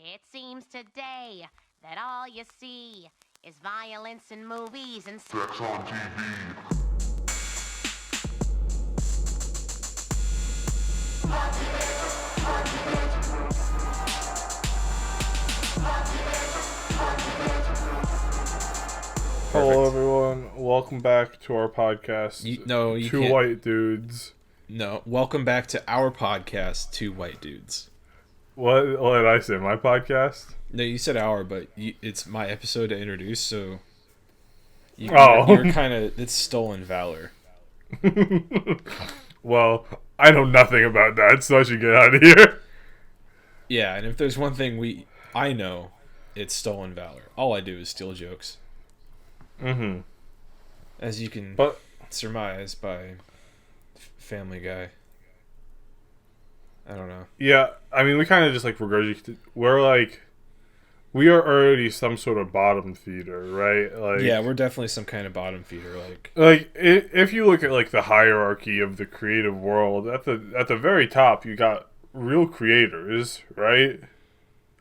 It seems today that all you see is violence in movies and sex on TV. Hello, everyone. Welcome back to our podcast. You Two can't. White Dudes. No, welcome back to our podcast, Two White Dudes. What did I say? My podcast? No, you said our, but it's my episode to introduce, so you're kind of, it's stolen valor. Well, I know nothing about that, so I should get out of here. Yeah, and if there's one thing I know, it's stolen valor. All I do is steal jokes. Mm-hmm. As you can surmise by Family Guy. I don't know. Yeah, I mean, we kind of just regurgitate. We are already some sort of bottom feeder, right? Yeah, we're definitely some kind of bottom feeder. If you look at the hierarchy of the creative world, at the very top, you got real creators, right?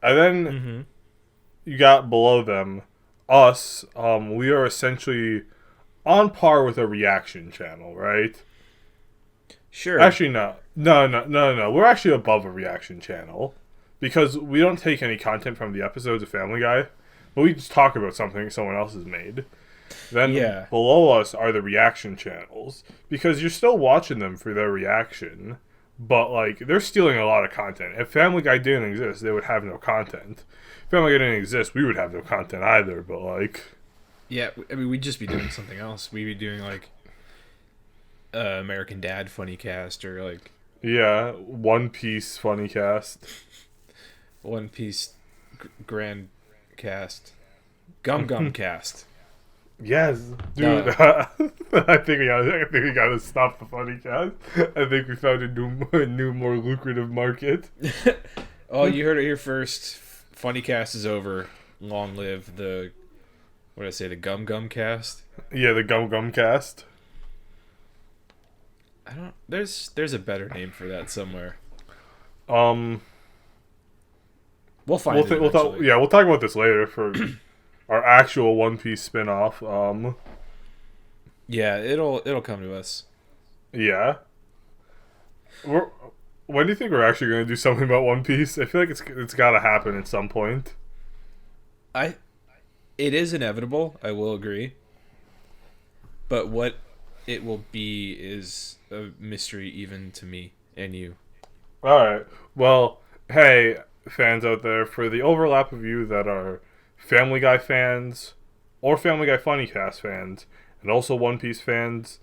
And then you got below them us. We are essentially on par with a reaction channel, right? Sure. Actually, no. We're actually above a reaction channel because we don't take any content from the episodes of Family Guy, but we just talk about something someone else has made. Then below us are the reaction channels because you're still watching them for their reaction, but they're stealing a lot of content. If Family Guy didn't exist, they would have no content. If Family Guy didn't exist, we would have no content either. But yeah, I mean, we'd just be doing something else. We'd be doing American Dad Funnycast or One Piece Funnycast, One Piece Grand Cast, Gum Cast. Yes, dude. I think we gotta stop the Funnycast. I think we found a new, more lucrative market. Oh, you heard it here first. Funnycast is over. Long live the the Gum Cast. Yeah, the Gum Cast. I don't. There's a better name for that somewhere. We'll find it. We'll talk about this later for our actual One Piece spinoff. Yeah, it'll come to us. Yeah. When do you think we're actually going to do something about One Piece? I feel like it's got to happen at some point. It is inevitable. I will agree. But what it will be is a mystery even to me and you. Alright. Well, hey, fans out there, for the overlap of you that are Family Guy fans or Family Guy Funnycast fans and also One Piece fans,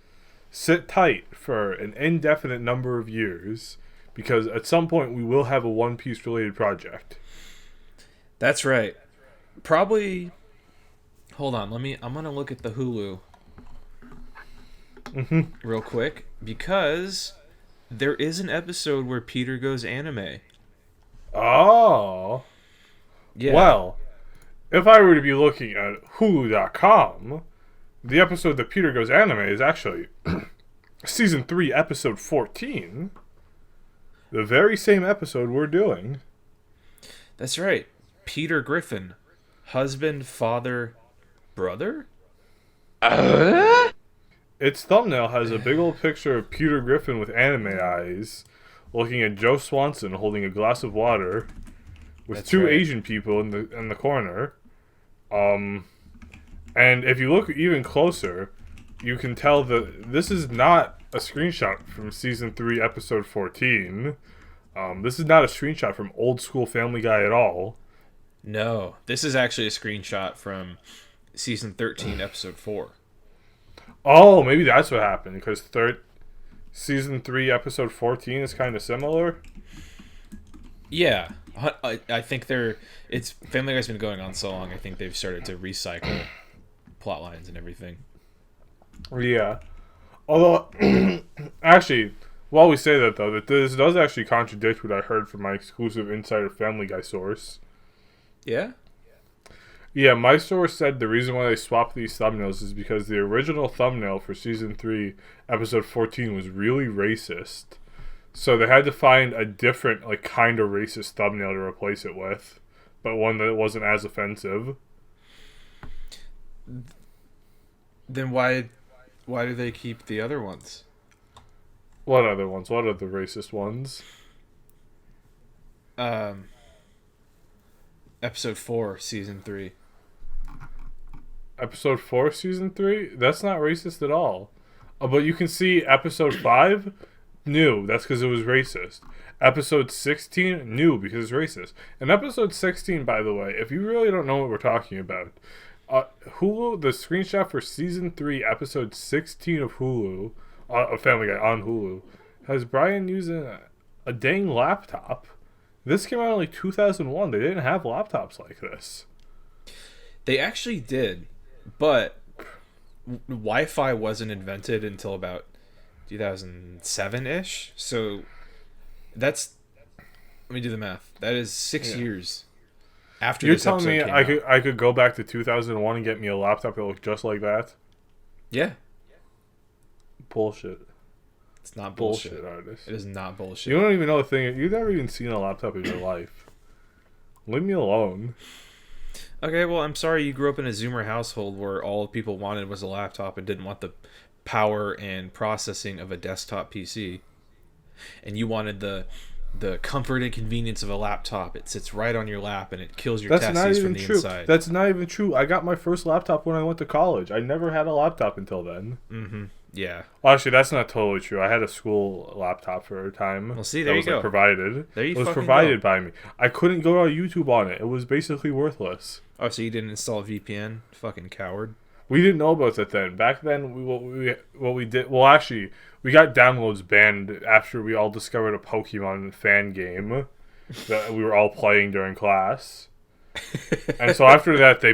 sit tight for an indefinite number of years because at some point we will have a One Piece related project. That's right. Probably. Hold on, I'm gonna look at the Hulu real quick because there is an episode where Peter goes anime. Oh. Yeah. Well, if I were to be looking at Hulu.com, the episode that Peter goes anime is actually season 3, episode 14. The very same episode we're doing. That's right. Peter Griffin. Husband, father, brother? Its thumbnail has a big old picture of Peter Griffin with anime eyes looking at Joe Swanson holding a glass of water with two Asian people in the corner. And if you look even closer, you can tell that this is not a screenshot from season 3, episode 14. This is not a screenshot from old school Family Guy at all. No, this is actually a screenshot from season 13, episode 4. Oh, maybe that's what happened, because season 3, episode 14 is kind of similar. Yeah, I think it's Family Guy's been going on so long, I think they've started to recycle plot lines and everything. Yeah. Although, actually, while we say that, though, that this does actually contradict what I heard from my exclusive insider Family Guy source. Yeah? Yeah, my source said the reason why they swapped these thumbnails is because the original thumbnail for season 3, episode 14 was really racist. So they had to find a different, kind of racist thumbnail to replace it with. but one that wasn't as offensive. Then why do they keep the other ones? What other ones? What are the racist ones? Episode 4, season 3. Episode 4, season 3? That's not racist at all. But you can see episode 5, new. That's because it was racist. Episode 16, new because it's racist. And episode 16, by the way, if you really don't know what we're talking about, Hulu, the screenshot for season 3, episode 16 of Hulu, Family Guy on Hulu, has Brian using a dang laptop. This came out in like 2001. They didn't have laptops like this. They actually did, but Wi-Fi wasn't invented until about 2007-ish. So that's, let me do the math. That is 6 years after You're this telling me episode came out. I could go back to 2001 and get me a laptop that looked just like that? Yeah. Bullshit. It's not bullshit. Artist. It is not bullshit. You don't even know a thing. You've never even seen a laptop in your life. Leave me alone. Okay, well, I'm sorry you grew up in a Zoomer household where all people wanted was a laptop and didn't want the power and processing of a desktop PC. And you wanted the comfort and convenience of a laptop. It sits right on your lap and it kills your testes from the inside. That's not even true. I got my first laptop when I went to college. I never had a laptop until then. Mm-hmm. Yeah. Well, actually, that's not totally true. I had a school laptop for a time. Well, see, there that you was, go. Like, provided. There you It was fucking provided go. by me. I couldn't go to YouTube on it. It was basically worthless. Oh, so you didn't install a VPN? Fucking coward. We didn't know about that then. Back then, what we did... Well, actually, we got downloads banned after we all discovered a Pokemon fan game that we were all playing during class. And so after that, they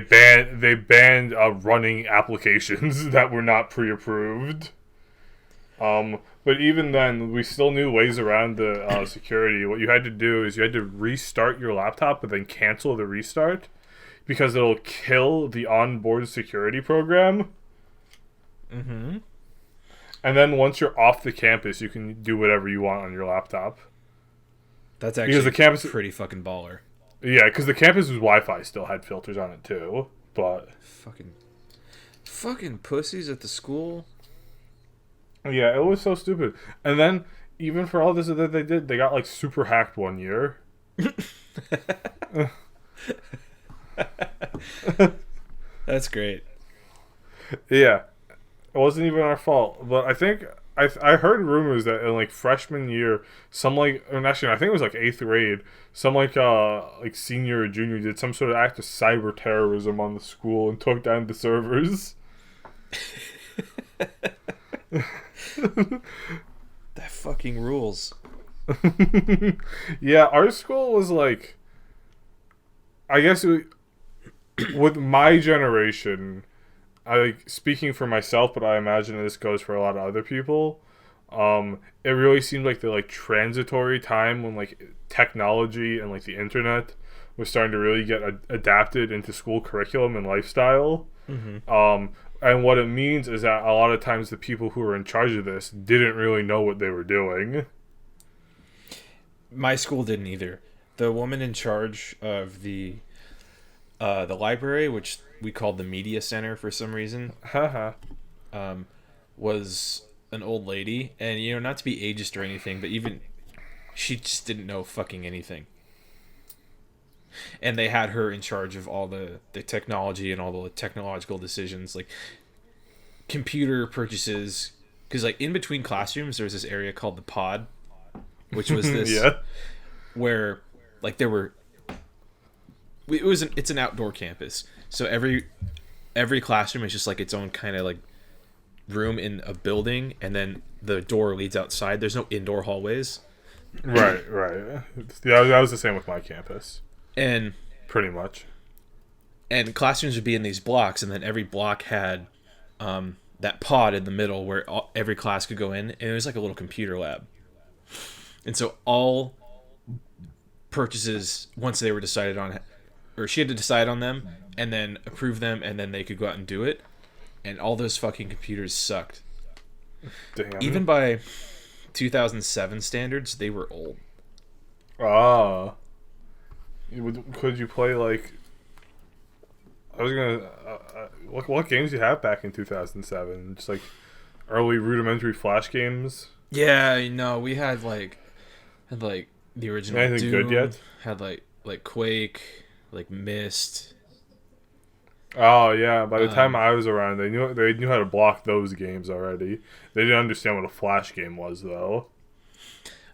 banned running applications that were not pre-approved. But even then, we still knew ways around the security. What you had to do is you had to restart your laptop, but then cancel the restart because it'll kill the onboard security program. Mm-hmm. And then once you're off the campus, you can do whatever you want on your laptop. That's actually the campus, pretty fucking baller. Yeah, because the campus's Wi-Fi still had filters on it too. But fucking pussies at the school. Yeah, it was so stupid. And then even for all this that they did, they got like super hacked one year. That's great. Yeah, it wasn't even our fault. But I think I heard rumors that in like freshman year, some like, or actually I think it was like 8th grade, some like senior or junior did some sort of act of cyber terrorism on the school and took down the servers. That fucking rules. Yeah, our school was like, I guess with my generation, speaking for myself, but I imagine this goes for a lot of other people. It really seemed like the like transitory time when like technology and like the internet was starting to really get adapted into school curriculum and lifestyle. Mm-hmm. And what it means is that a lot of times the people who were in charge of this didn't really know what they were doing. My school didn't either. The woman in charge of the library, which we called the media center for some reason, was an old lady, and not to be ageist or anything, but even she just didn't know fucking anything. And they had her in charge of all the technology and all the technological decisions, like computer purchases. Because like in between classrooms, there was this area called the pod, which was this where like there were. It's an outdoor campus, so every classroom is just like its own kind of like room in a building, and then the door leads outside. There's no indoor hallways. Right. Yeah, that was the same with my campus. And pretty much. And classrooms would be in these blocks, and then every block had that pod in the middle where every class could go in, and it was like a little computer lab. And so all purchases, once they were decided on, or she had to decide on them, and then approve them, and then they could go out and do it. And all those fucking computers sucked. Damn. Even by 2007 standards, they were old. Ah. Could you play like? I was gonna. What games do you have back in 2007? Just like early rudimentary Flash games. Yeah, no, we had the original Anything Doom, good yet? had like Quake, like Myst. Oh yeah. By the time I was around, they knew how to block those games already. They didn't understand what a Flash game was though.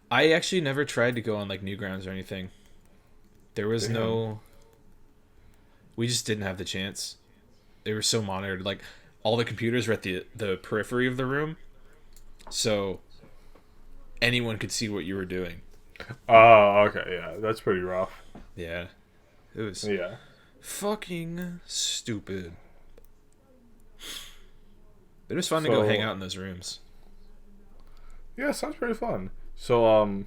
I actually never tried to go on like Newgrounds or anything. There was no. We just didn't have the chance. They were so monitored. Like all the computers were at the periphery of the room, so anyone could see what you were doing. Oh, okay, yeah, that's pretty rough. Yeah, it was. Yeah. Fucking stupid. It was fun to go hang out in those rooms. Yeah, sounds pretty fun. So,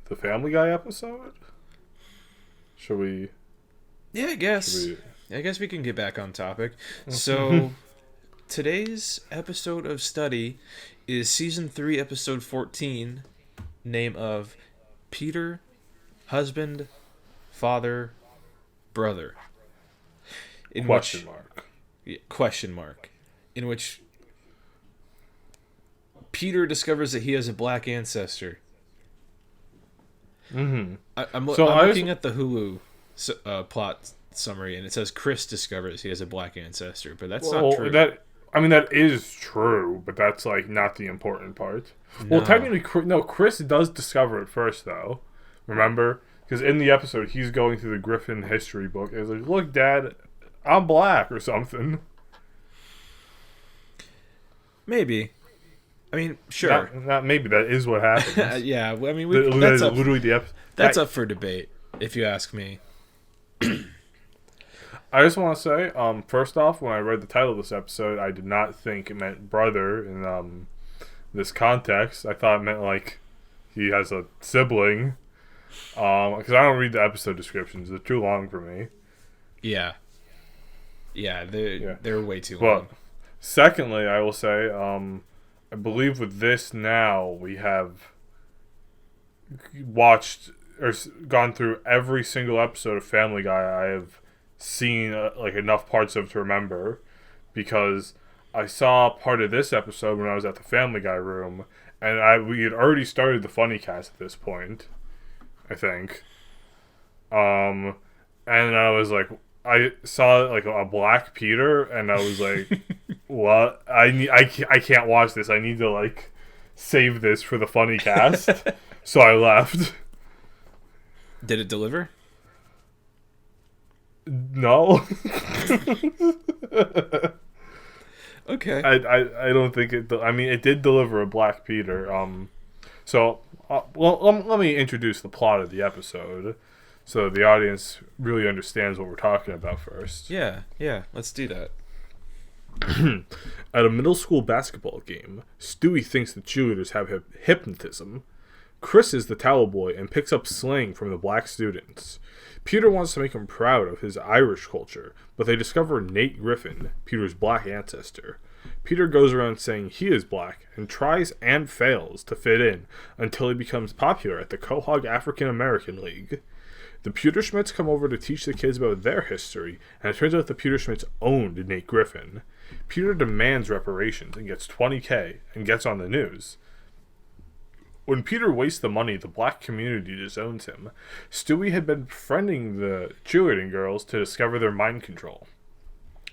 the Family Guy episode? Should we... Yeah, I guess. I guess we can get back on topic. So, today's episode of Study is Season 3, Episode 14, name of Peter, Husband, Father, Brother. Question mark. Question mark. In which Peter discovers that he has a black ancestor. Mm-hmm. I'm looking at the Hulu plot summary, and it says Chris discovers he has a black ancestor, but that's not true. That is true, but that's like not the important part. No. Well, technically, no. Chris does discover it first, though. Remember, because in the episode, he's going through the Griffin history book, and he's like, "Look, Dad, I'm black," or something. Maybe. I mean, sure. Not maybe. That is what happens. Yeah. I mean, that's literally the episode. That's up for debate, if you ask me. I just want to say, first off, when I read the title of this episode, I did not think it meant brother in this context. I thought it meant like he has a sibling. Because I don't read the episode descriptions; they're too long for me. Yeah. Yeah, they're way too long. But secondly, I will say, I believe with this now we have watched or gone through every single episode of Family Guy I have seen like enough parts of to remember, because I saw part of this episode when I was at the Family Guy room, and we had already started the Funnycast at this point, I think. And I was like, I saw like a black Peter, and I was like, "What? I can't watch this. I need to like save this for the Funnycast." So I left. Did it deliver? No. Okay. I don't think it. I mean, it did deliver a black Peter. So, let me introduce the plot of the episode, so the audience really understands what we're talking about first. Yeah. Let's do that. At a middle school basketball game, Stewie thinks the cheerleaders have hypnotism. Chris is the towel boy and picks up slang from the black students. Peter wants to make him proud of his Irish culture, but they discover Nate Griffin, Peter's black ancestor. Peter goes around saying he is black and tries and fails to fit in until he becomes popular at the Quahog African American League. The Pewterschmidts come over to teach the kids about their history, and it turns out the Pewterschmidts owned Nate Griffin. Peter demands reparations and gets $20,000 and gets on the news. When Peter wastes the money, the black community disowns him. Stewie had been befriending the cheerleading girls to discover their mind control.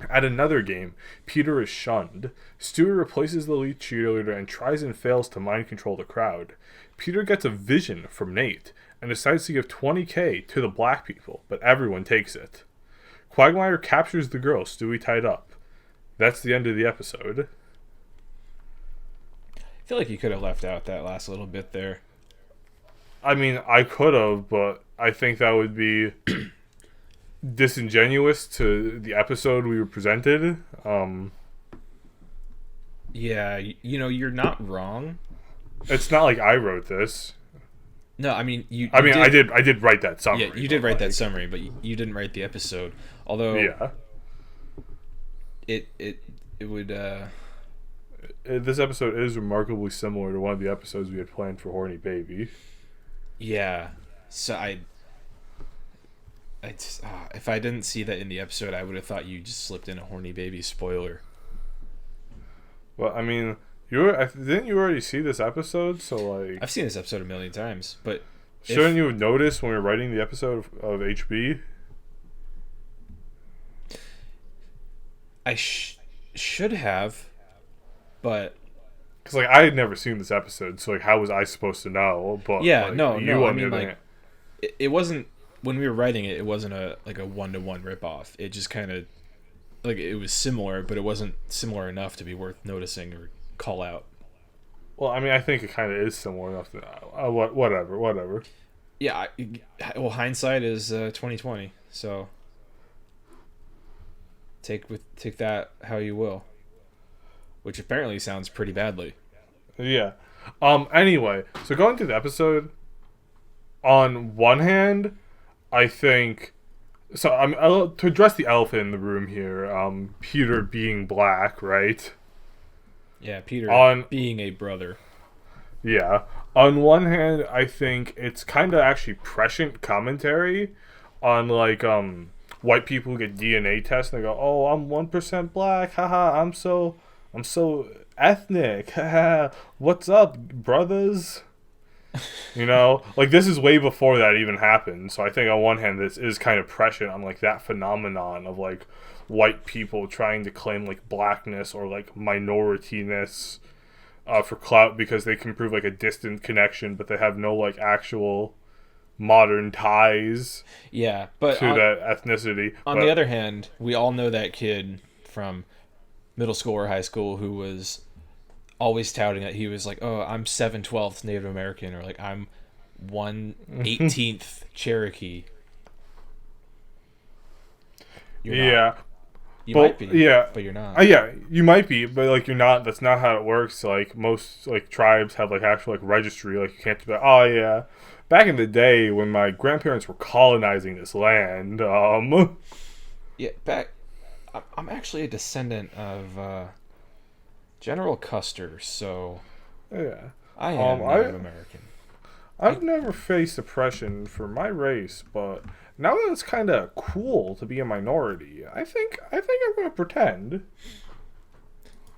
At another game, Peter is shunned. Stewie replaces the lead cheerleader and tries and fails to mind control the crowd. Peter gets a vision from Nate and decides to give $20,000 to the black people, but everyone takes it. Quagmire captures the girl Stewie tied up. That's the end of the episode. I feel like you could have left out that last little bit there. I mean, I could have, but I think that would be disingenuous to the episode we were presented. Yeah, you're not wrong. It's not like I wrote this. No, I mean I did write that summary. Yeah, you did write that summary, but you didn't write the episode. Although, yeah, it would. This episode is remarkably similar to one of the episodes we had planned for Horny Baby. Yeah, so if I didn't see that in the episode, I would have thought you just slipped in a horny baby spoiler. Well, I mean, didn't you already see this episode? So like, I've seen this episode a million times, but shouldn't you have noticed when we were writing the episode of HB? I should have, but because like I had never seen this episode, so like how was I supposed to know? But yeah, like, no. I mean, like like it wasn't when we were writing it. It wasn't a 1-to-1 ripoff. It just kind of like it was similar, but it wasn't similar enough to be worth noticing or call out. Well, I mean, I think it kind of is similar enough to whatever. Yeah, well, hindsight is 2020, so take that how you will. Which apparently sounds pretty badly. Yeah. Anyway, so going through the episode, on one hand, I think so. To address the elephant in the room here. Peter being black, right? Yeah, Peter being a brother. Yeah. On one hand, I think it's kind of actually prescient commentary on like white people who get DNA tests and they go, "Oh, I'm 1% black. Haha, I'm so ethnic. Haha, what's up, brothers?" You know, like this is way before that even happened. So I think on one hand, this is kind of prescient on like that phenomenon of like white people trying to claim like blackness or like minorityness for clout because they can prove like a distant connection, but they have no like actual modern ties. Yeah, but to that ethnicity. On the other hand, we all know that kid from middle school or high school who was always touting that he was like, "Oh, I'm 7/12 Native American," or like, "I'm 1/18 Cherokee." You might be, but you're not. Yeah, you might be, but like you're not. That's not how it works. Like most like tribes have like actual like registry. Like you can't be like, "Oh yeah." Back in the day when my grandparents were colonizing this land, yeah, I'm actually a descendant of General Custer, so yeah, I am Native American. I've never faced oppression for my race, but now that it's kind of cool to be a minority, I think I'm going to pretend.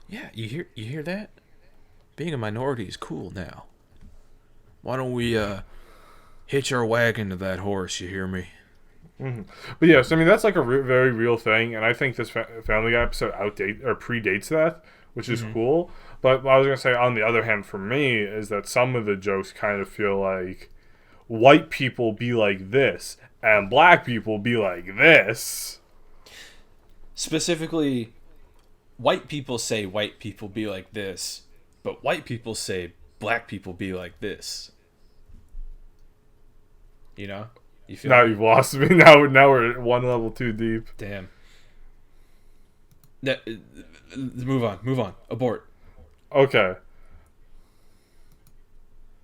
Yeah, you hear that? Being a minority is cool now. Why don't we hitch our wagon to that horse? You hear me? Mm-hmm. But yes, I mean that's like a very real thing, and I think this Family Guy episode predates that, which is cool. But what I was gonna say, on the other hand, for me, is that some of the jokes kind of feel like white people be like this and black people be like this. Specifically, white people say white people be like this, but white people say black people be like this. You know? You feel now you've lost me. Now we're at one level too deep. Damn. Move on. Abort. Okay.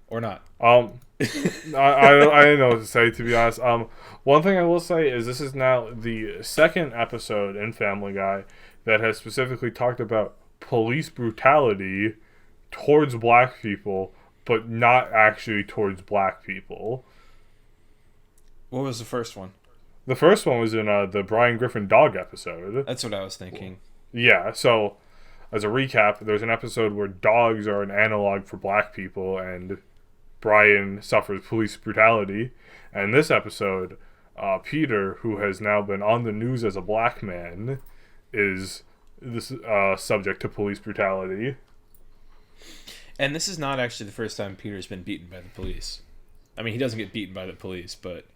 Or not. I don't know what to say, to be honest. One thing I will say is this is now the second episode in Family Guy that has specifically talked about police brutality towards black people, but not actually towards black people. What was the first one? The first one was in the Brian Griffin dog episode. That's what I was thinking. Yeah, so as a recap, there's an episode where dogs are an analog for black people, and Brian suffers police brutality. And in this episode, Peter, who has now been on the news as a black man, is this subject to police brutality. And this is not actually the first time Peter's been beaten by the police. I mean, he doesn't get beaten by the police, but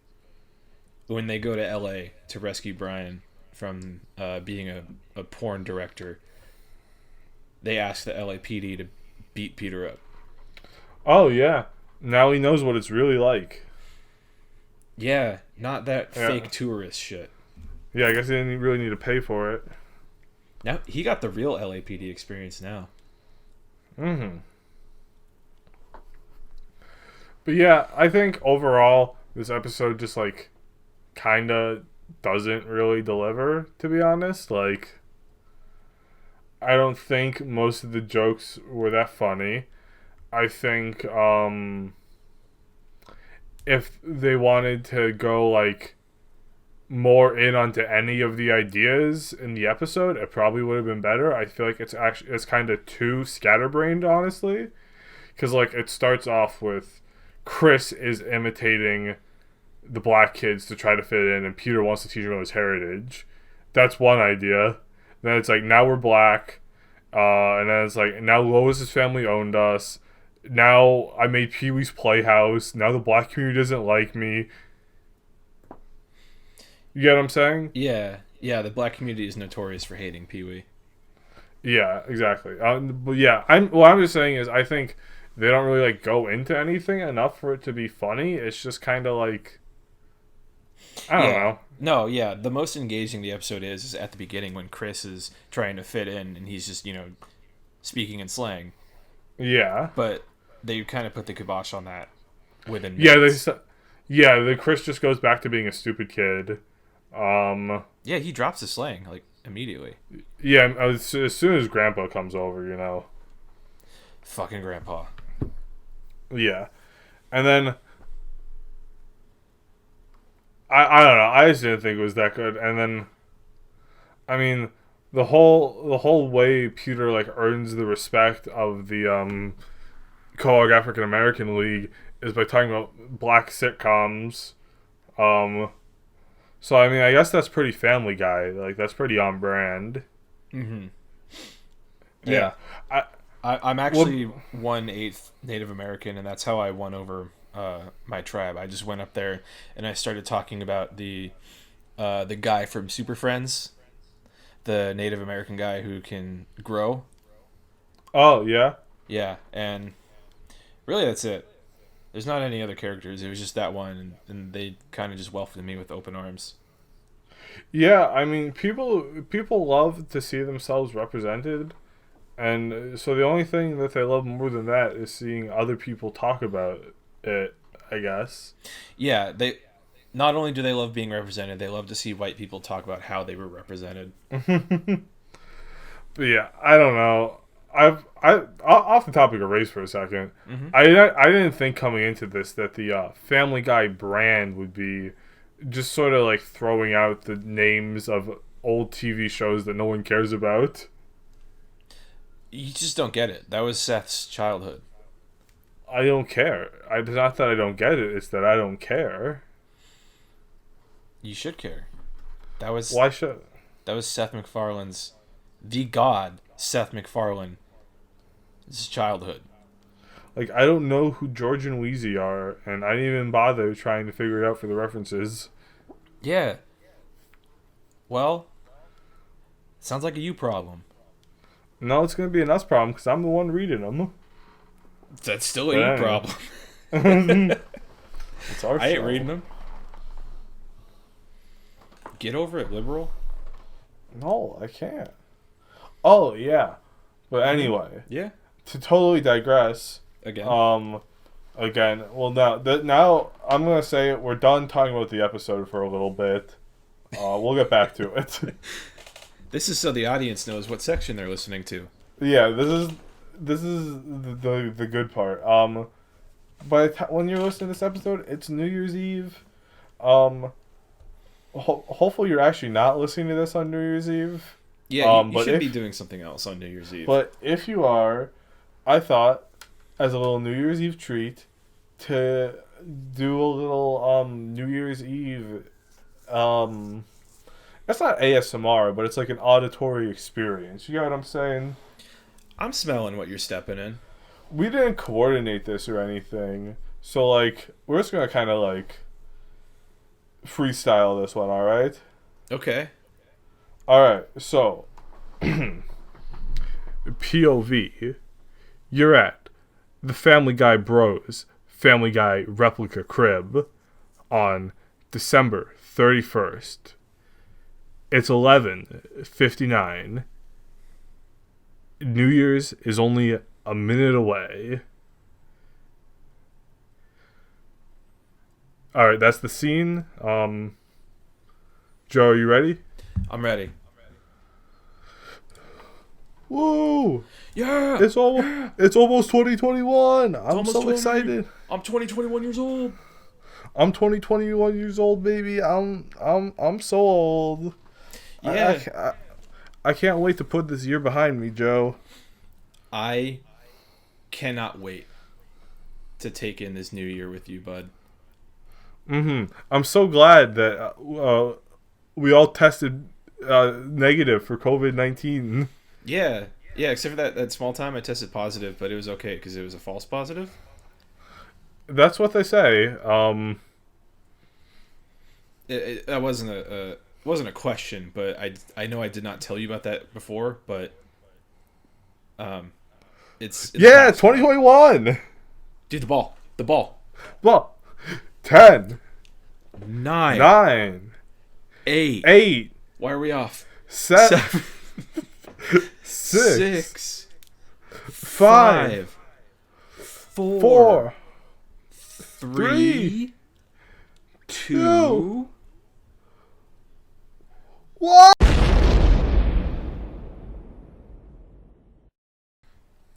when they go to LA to rescue Brian from being a porn director, they ask the LAPD to beat Peter up. Oh, yeah. Now he knows what it's really like. Yeah, not that fake tourist shit. Yeah, I guess he didn't really need to pay for it. Now he got the real LAPD experience now. Mm-hmm. But yeah, I think overall this episode just like kind of doesn't really deliver, to be honest. Like, I don't think most of the jokes were that funny. I think if they wanted to go like more in onto any of the ideas in the episode, it probably would have been better. I feel like it's kind of too scatterbrained, honestly, because like it starts off with Chris is imitating the black kids to try to fit in, and Peter wants to teach him about his heritage. That's one idea. Then it's like, now we're black, and then it's like, now Lois's family owned us. Now I made Pee-wee's Playhouse. Now the black community doesn't like me. You get what I'm saying? Yeah, the black community is notorious for hating Pee-wee. Yeah, exactly. But yeah, what I'm just saying is I think they don't really like go into anything enough for it to be funny. It's just kind of like, I don't know. No, yeah, the most engaging the episode is at the beginning when Chris is trying to fit in and he's just, speaking in slang. Yeah. But they kind of put the kibosh on that within minutes. The Chris just goes back to being a stupid kid. Yeah, he drops his slang, like, immediately. Yeah, as soon as Grandpa comes over, Fucking Grandpa. Yeah. And then I don't know, I just didn't think it was that good. And then I mean, the whole way Peter like earns the respect of the Coag African American League is by talking about black sitcoms. So I mean, I guess that's pretty Family Guy. Like, that's pretty on brand. Mm-hmm. Yeah. I'm actually 1/8 Native American, and that's how I won over my tribe. I just went up there and I started talking about the guy from Super Friends, the Native American guy who can grow. Oh, yeah? Yeah, and really that's it. There's not any other characters. It was just that one, and they kind of just welcomed me with open arms. Yeah, I mean, people love to see themselves represented, and so the only thing that they love more than that is seeing other people talk about it, I guess. Yeah, they not only do they love being represented, they love to see white people talk about how they were represented. But yeah, I don't know. I off the topic of race for a second. Mm-hmm. I didn't think coming into this that the Family Guy brand would be just sort of like throwing out the names of old TV shows that no one cares about. You just don't get it. That was Seth's childhood. I don't care. It's not that I don't get it. It's that I don't care. You should care. Why should? That was Seth MacFarlane's, the god Seth MacFarlane. His childhood. Like, I don't know who George and Wheezy are, and I didn't even bother trying to figure it out for the references. Yeah. Well, sounds like a you problem. No, it's going to be an us problem, because I'm the one reading them. That's still a you problem. It's our I ain't show. reading them. Get over it, liberal. No, I can't. Oh, yeah. But anyway. Yeah. To totally digress. Again. Well, now I'm going to say it. We're done talking about the episode for a little bit. We'll get back to it. This is so the audience knows what section they're listening to. Yeah, this is the good part. When you're listening to this episode, it's New Year's Eve. Hopefully you're actually not listening to this on New Year's Eve. Yeah, you should be doing something else on New Year's Eve. But if you are, I thought, as a little New Year's Eve treat, to do a little New Year's Eve. It's not ASMR, but it's like an auditory experience. You get what I'm saying? I'm smelling what you're stepping in. We didn't coordinate this or anything, so like we're just gonna kind of like freestyle this one. All right? Okay. All right. So POV, you're at the Family Guy Bros Family Guy replica crib on December 31st. It's 11:59. New Year's is only a minute away. Alright, that's the scene. Joe, are you ready? I'm ready. Woo! Yeah! It's almost 2021. I'm so excited. I'm 21 years old. I'm 21 years old, baby. I'm so old. Yeah. I can't wait to put this year behind me, Joe. I cannot wait to take in this new year with you, bud. I'm so glad that we all tested negative for COVID-19. Yeah. Yeah, except for that small time I tested positive, but it was okay because it was a false positive. That's what they say. That wasn't a question, but I know I did not tell you about that before, but it's yeah, 2021. Dude, the ball. Well, 10, 9, 8. 8. Why are we off? 7, 6, 5, 4, 3, 2. What?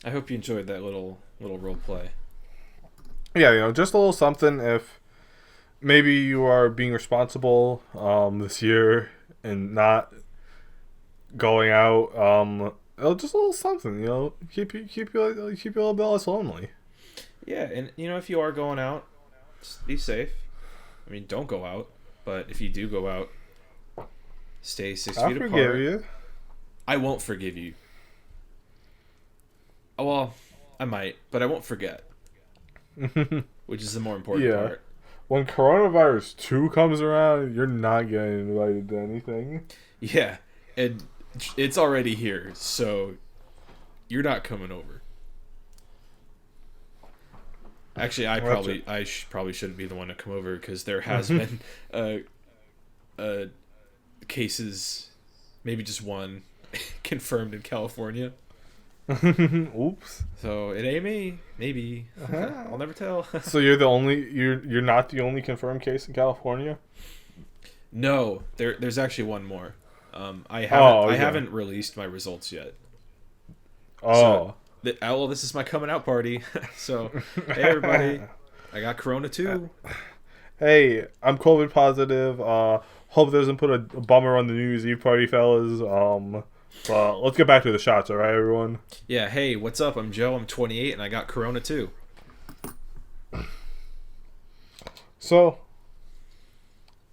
I hope you enjoyed that little role play. Yeah, just a little something. If maybe you are being responsible this year and not going out, just a little something. Keep you a little bit less lonely. Yeah, and if you are going out, just be safe. I mean, don't go out, but if you do go out, stay 6 feet apart. I forgive you. I won't forgive you. Oh, well, I might, but I won't forget. Which is the more important part. When coronavirus 2 comes around, you're not getting invited to anything. Yeah, and it's already here, so you're not coming over. Actually, I probably shouldn't be the one to come over because there has been cases, maybe just one, confirmed in California. Oops. So it ain't me. Maybe. I'll never tell. So you're not the only confirmed case in California? No, there's actually one more. I haven't released my results yet. Oh. So, this is my coming out party. So, hey everybody, I got Corona too. Hey, I'm COVID positive. Hope it doesn't put a bummer on the New Year's Eve party, fellas. But let's get back to the shots, all right, everyone? Yeah, hey, what's up? I'm Joe. I'm 28, and I got Corona too. So,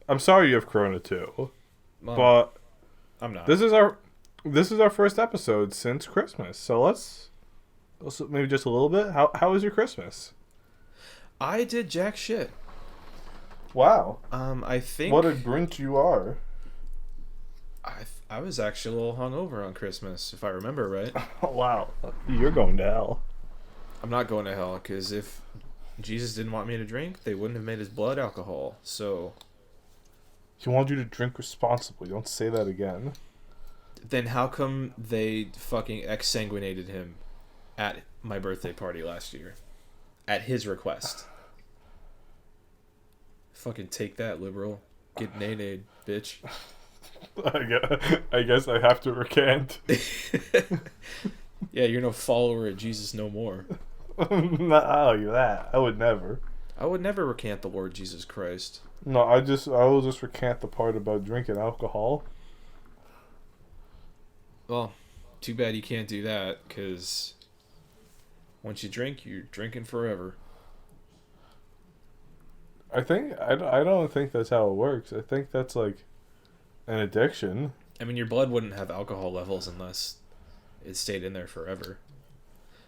I'm sorry you have Corona too, but I'm not. This is our first episode since Christmas, so let's maybe just a little bit. How was your Christmas? I did jack shit. Wow. I think what a Grinch you are. I was actually a little hungover on Christmas, if I remember right. Wow. You're going to hell. I'm not going to hell, because if Jesus didn't want me to drink, they wouldn't have made his blood alcohol, so... He wanted you to drink responsibly. Don't say that again. Then how come they fucking exsanguinated him at my birthday party last year? At his request. Fucking take that, liberal. Get nay-nayed, bitch. I guess I have to recant. Yeah, you're no follower of Jesus no more. Not that. I would never. I would never recant the Lord Jesus Christ. No, I will just recant the part about drinking alcohol. Well, too bad you can't do that, because once you drink, you're drinking forever. I don't think that's how it works. I think that's like an addiction. I mean, your blood wouldn't have alcohol levels unless it stayed in there forever.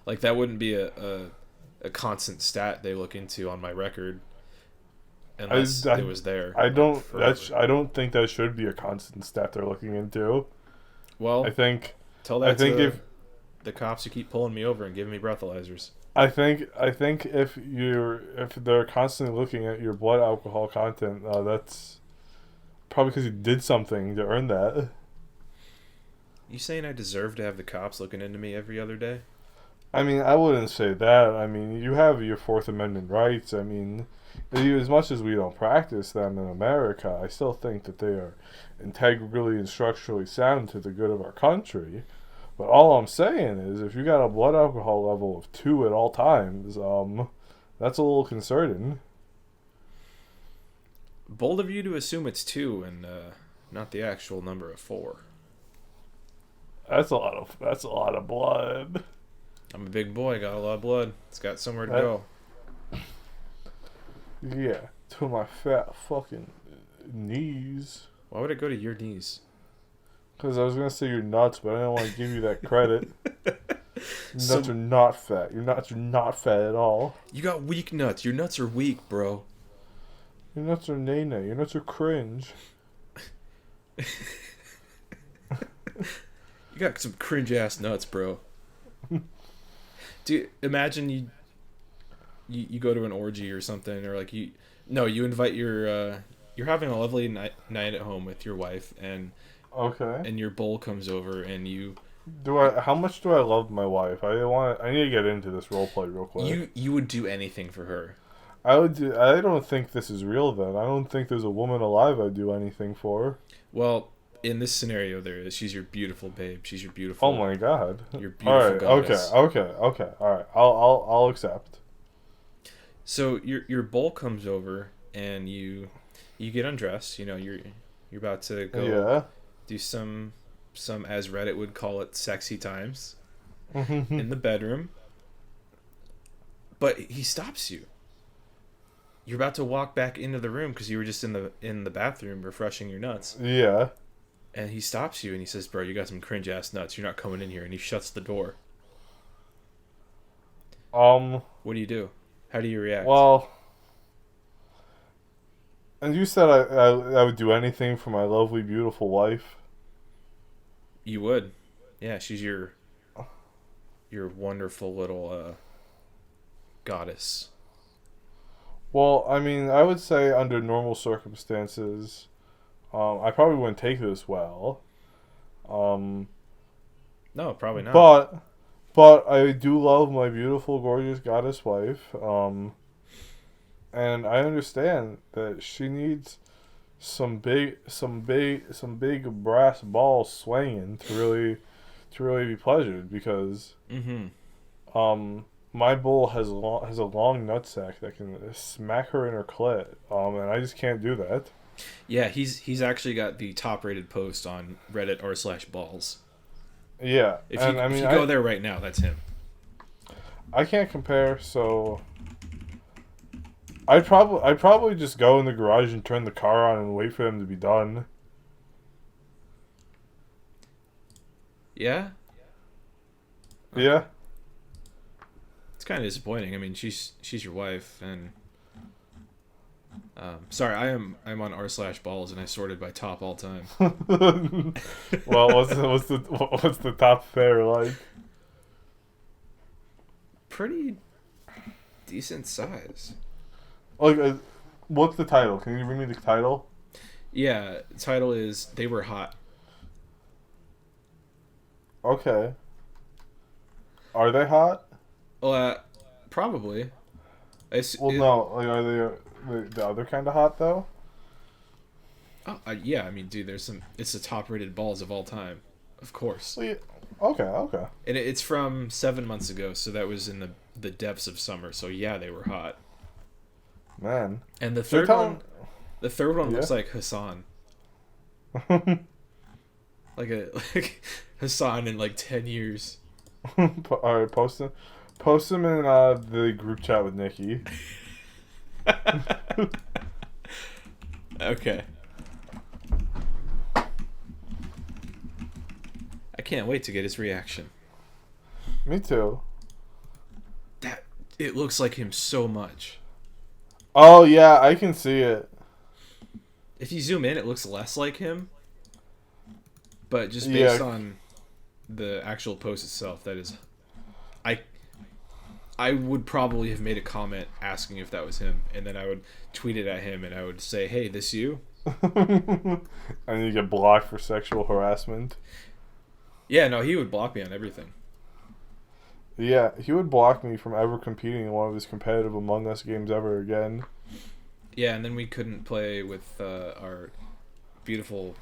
Like, that wouldn't be a constant stat they look into on my record unless it was there. I don't think that should be a constant stat they're looking into. Well, I think tell that to the cops who keep pulling me over and giving me breathalyzers. I think if they're constantly looking at your blood alcohol content, that's probably because you did something to earn that. You saying I deserve to have the cops looking into me every other day? I mean, I wouldn't say that. I mean, you have your Fourth Amendment rights. I mean, as much as we don't practice them in America, I still think that they are integrally and structurally sound to the good of our country. But all I'm saying is, if you got a blood alcohol level of 2 at all times, that's a little concerning. Bold of you to assume it's 2 and not the actual number of 4. That's a lot of blood. I'm a big boy, got a lot of blood. It's got somewhere to go. Yeah, to my fat fucking knees. Why would it go to your knees? Because I was going to say you're nuts, but I don't want to give you that credit. Your nuts are not fat. Your nuts are not fat at all. You got weak nuts. Your nuts are weak, bro. Your nuts are nay-nay. Your nuts are cringe. You got some cringe-ass nuts, bro. Dude, imagine you go to an orgy or something, or like you invite you're having a lovely night at home with your wife, and your bull comes over, and how much do I love my wife? I need to get into this roleplay real quick. You would do anything for her. I don't think this is real then. I don't think there's a woman alive I'd do anything for. Well, in this scenario there is. She's your beautiful babe. She's your beautiful. Oh my god. Your beautiful goddess. Okay. All right. I'll accept. So your bull comes over and you get undressed, you're about to go do some as Reddit would call it sexy times in the bedroom. But he stops you. You're about to walk back into the room because you were just in the bathroom refreshing your nuts. Yeah. And he stops you and he says, "Bro, you got some cringe ass nuts. You're not coming in here." And he shuts the door. What do? How do you react? Well, and you said I would do anything for my lovely, beautiful wife. You would. Yeah, she's your wonderful little goddess. Well, I mean, I would say under normal circumstances, I probably wouldn't take this well. No, probably not. But I do love my beautiful, gorgeous goddess wife. And I understand that she needs some big brass balls swinging to really be pleasured, because my bull has a long nutsack that can smack her in her clit, and I just can't do that. Yeah, he's actually got the top rated post on Reddit r/balls. Yeah, if you go there right now, that's him. I can't compare, so I'd probably just go in the garage and turn the car on and wait for them to be done. Yeah? Yeah. It's kind of disappointing. I mean, she's your wife, and sorry, I'm on r/balls, and I sorted by top all time. Well, what's the top fare like? Pretty decent size. Like, what's the title? Can you read me the title? Yeah, the title is "They Were Hot." Okay. Are they hot? Probably. No. Like, are they the other kind of hot though? Yeah. I mean, dude, it's the top-rated balls of all time, of course. Well, yeah. Okay. And it's from 7 months ago, so that was in the depths of summer. So yeah, they were hot. Man. And the third one looks like Hassan. like Hassan in like 10 years. All right, post him in the group chat with Nikki. Okay. I can't wait to get his reaction. Me too. It looks like him so much. Oh yeah, I can see it. If you zoom in, it looks less like him. But just based on the actual post itself, that is, I would probably have made a comment asking if that was him, and then I would tweet it at him, and I would say, "Hey, this you?" And you get blocked for sexual harassment. Yeah, no, he would block me on everything. Yeah, he would block me from ever competing in one of his competitive Among Us games ever again. Yeah, and then we couldn't play with our beautiful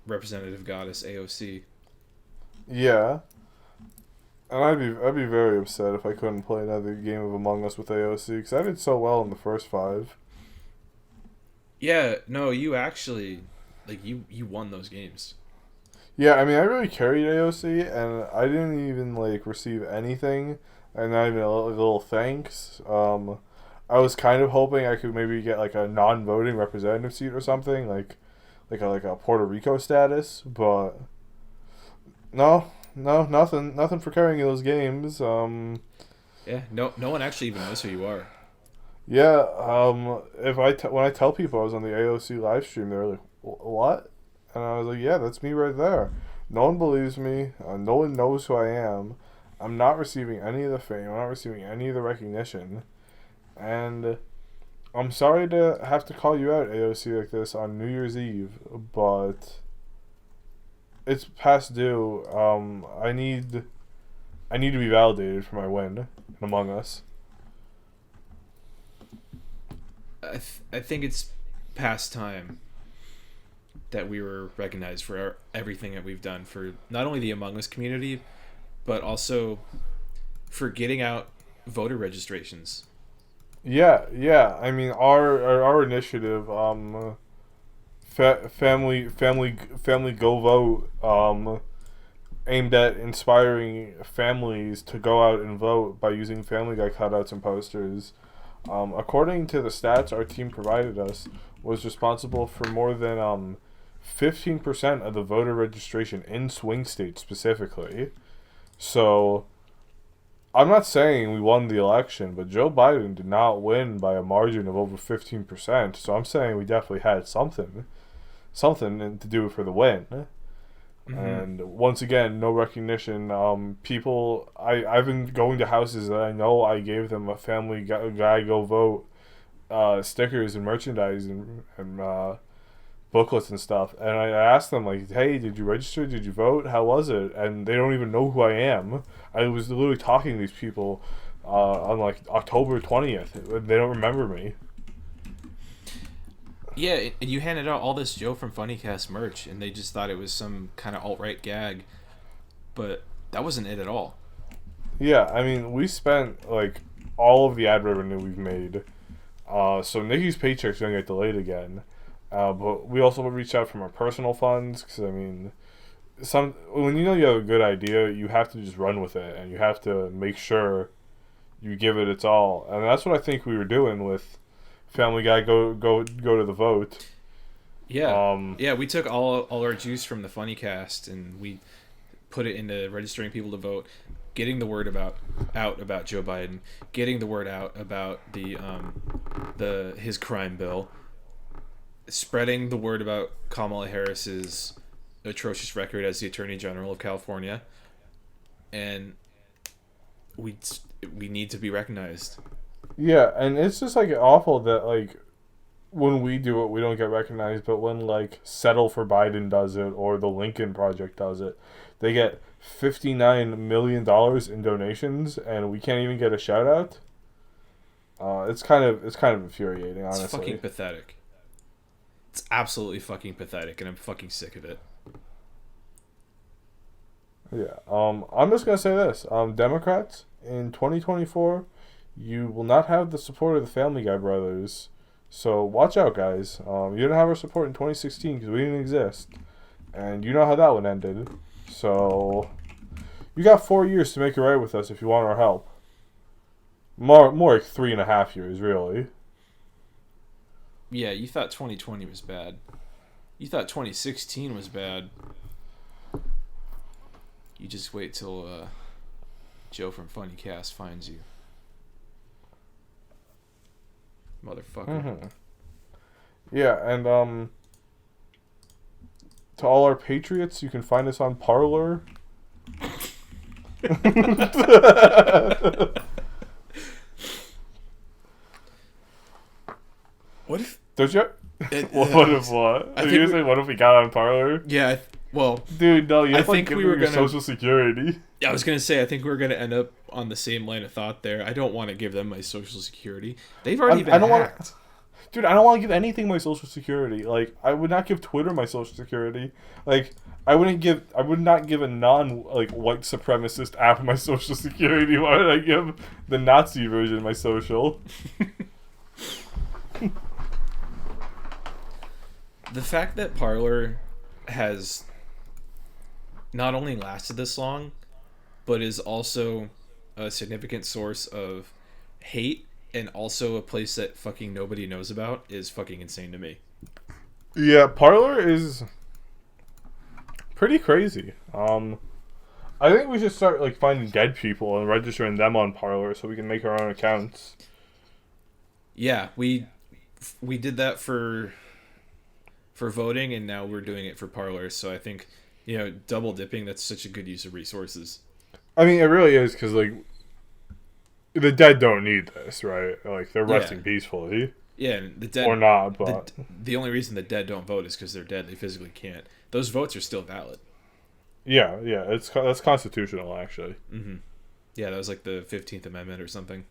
representative goddess AOC. Yeah. And I'd be very upset if I couldn't play another game of Among Us with AOC, because I did so well in the first 5. Yeah, no, you actually, like, you won those games. Yeah, I mean, I really carried AOC, and I didn't even, like, receive anything, and not even a little thanks. I was kind of hoping I could maybe get, like, a non-voting representative seat or something, like a Puerto Rico status, but no, nothing for carrying those games. Yeah, no one actually even knows who you are. Yeah, when I tell people I was on the AOC live stream, they're like, "What?" And I was like, "Yeah, that's me right there." No one believes me. No one knows who I am. I'm not receiving any of the fame. I'm not receiving any of the recognition, and I'm sorry to have to call you out, AOC, like this on New Year's Eve, but it's past due. I need to be validated for my win in Among Us. I think it's past time that we were recognized for everything that we've done for not only the Among Us community, but also for getting out voter registrations. Yeah. I mean, our initiative, family go vote, aimed at inspiring families to go out and vote by using Family Guy cutouts and posters. According to the stats our team provided us, was responsible for more than 15% of the voter registration in swing states specifically. So, I'm not saying we won the election, but Joe Biden did not win by a margin of over 15%. So I'm saying we definitely had something to do for the win. Mm-hmm. And once again, no recognition. People, I've been going to houses that I know I gave them a Family Guy Go Vote stickers and merchandise and booklets and stuff, and I asked them, like, "Hey, did you register? Did you vote? How was it?" And they don't even know who I am. I was literally talking to these people on like October 20th. They don't remember me. Yeah, and you handed out all this Joe from Funnycast merch, and they just thought it was some kind of alt-right gag, but that wasn't it at all. Yeah, I mean, we spent like all of the ad revenue we've made, so Nikki's paycheck's gonna get delayed again. But we also reach out from our personal funds, because, I mean, when you know you have a good idea, you have to just run with it, and you have to make sure you give it its all. And that's what I think we were doing with Family Guy Go to the vote. Yeah, yeah, we took all our juice from the Funnycast, and we put it into registering people to vote, getting the word out about Joe Biden, getting the word out about his crime bill, spreading the word about Kamala Harris's atrocious record as the Attorney General of California, and we need to be recognized. Yeah, and it's just like awful that like when we do it, we don't get recognized, but when like Settle for Biden does it or the Lincoln Project does it, they get $59 million in donations, and we can't even get a shout out. It's kind of infuriating, honestly. It's fucking pathetic. It's absolutely fucking pathetic, and I'm fucking sick of it. Yeah. I'm just gonna say this. Democrats, in 2024, you will not have the support of the Family Guy brothers. So watch out, guys. You didn't have our support in 2016 because we didn't exist, and you know how that one ended. So you got 4 years to make it right with us if you want our help. More like 3.5 years, really. Yeah, you thought 2020 was bad. You thought 2016 was bad. You just wait till Joe from Funnycast finds you. Motherfucker. Mm-hmm. Yeah, and to all our patriots, you can find us on Parler. What if... Don't you... what if what? Did you say what if we got on Parler? Yeah, well... Dude, no, you have to think give we them were your gonna... social security. Yeah, I was going to say, I think we're going to end up on the same line of thought there. I don't want to give them my social security. They've already been hacked. Dude, I don't want to give anything my social security. Like, I would not give Twitter my social security. Like, I would not give a white supremacist app my social security. Why would I give the Nazi version my social? The fact that Parler has not only lasted this long, but is also a significant source of hate and also a place that fucking nobody knows about is fucking insane to me. Yeah, Parler is pretty crazy. I think we should start like finding dead people and registering them on Parler so we can make our own accounts. Yeah, we did that for voting, and now we're doing it for Parler. So I think, double dipping, that's such a good use of resources. I mean, it really is, because like the dead don't need this, right? Like they're resting peacefully. Yeah, and the dead or not, but the only reason the dead don't vote is because they're dead. They physically can't. Those votes are still valid. Yeah, that's constitutional, actually. Mm-hmm. Yeah, that was like the 15th Amendment or something.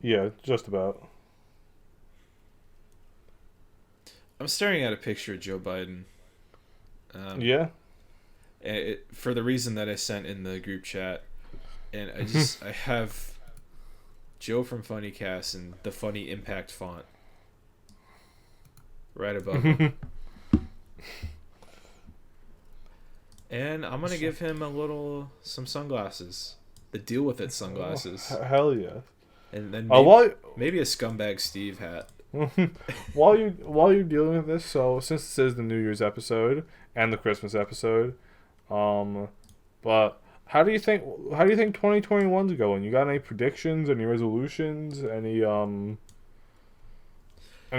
Yeah, just about. I'm staring at a picture of Joe Biden. Yeah. For the reason that I sent in the group chat, and I have Joe from Funnycast and the Funny Impact font right above him. And I'm gonna give him some sunglasses, the Deal With It sunglasses. Oh, hell yeah! And then maybe a Scumbag Steve hat. while you're dealing with this, so since this is the New Year's episode and the Christmas episode, but how do you think 2021's going? You got any predictions? Any resolutions? Any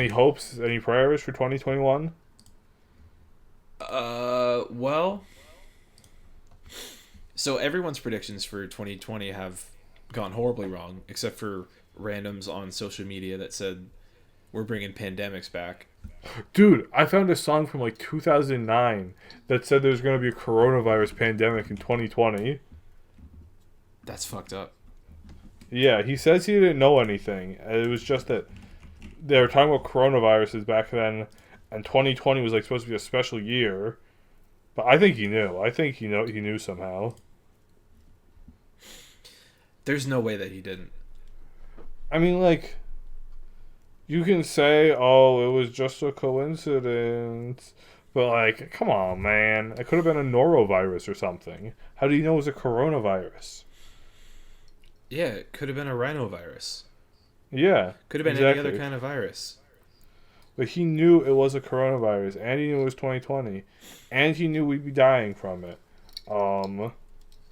hopes? Any prayers for 2021? Well, so everyone's predictions for 2020 have gone horribly wrong, except for randoms on social media that said we're bringing pandemics back. Dude, I found a song from like 2009 that said there's going to be a coronavirus pandemic in 2020. That's fucked up. Yeah, he says he didn't know anything. It was just that they were talking about coronaviruses back then, and 2020 was like supposed to be a special year. But I think he knew. I think he knew somehow. There's no way that he didn't. I mean, like, you can say, oh, it was just a coincidence. But, like, come on, man. It could have been a norovirus or something. How do you know it was a coronavirus? Yeah, it could have been a rhinovirus. Yeah. Could have been any other kind of virus. But he knew it was a coronavirus, and he knew it was 2020, and he knew we'd be dying from it.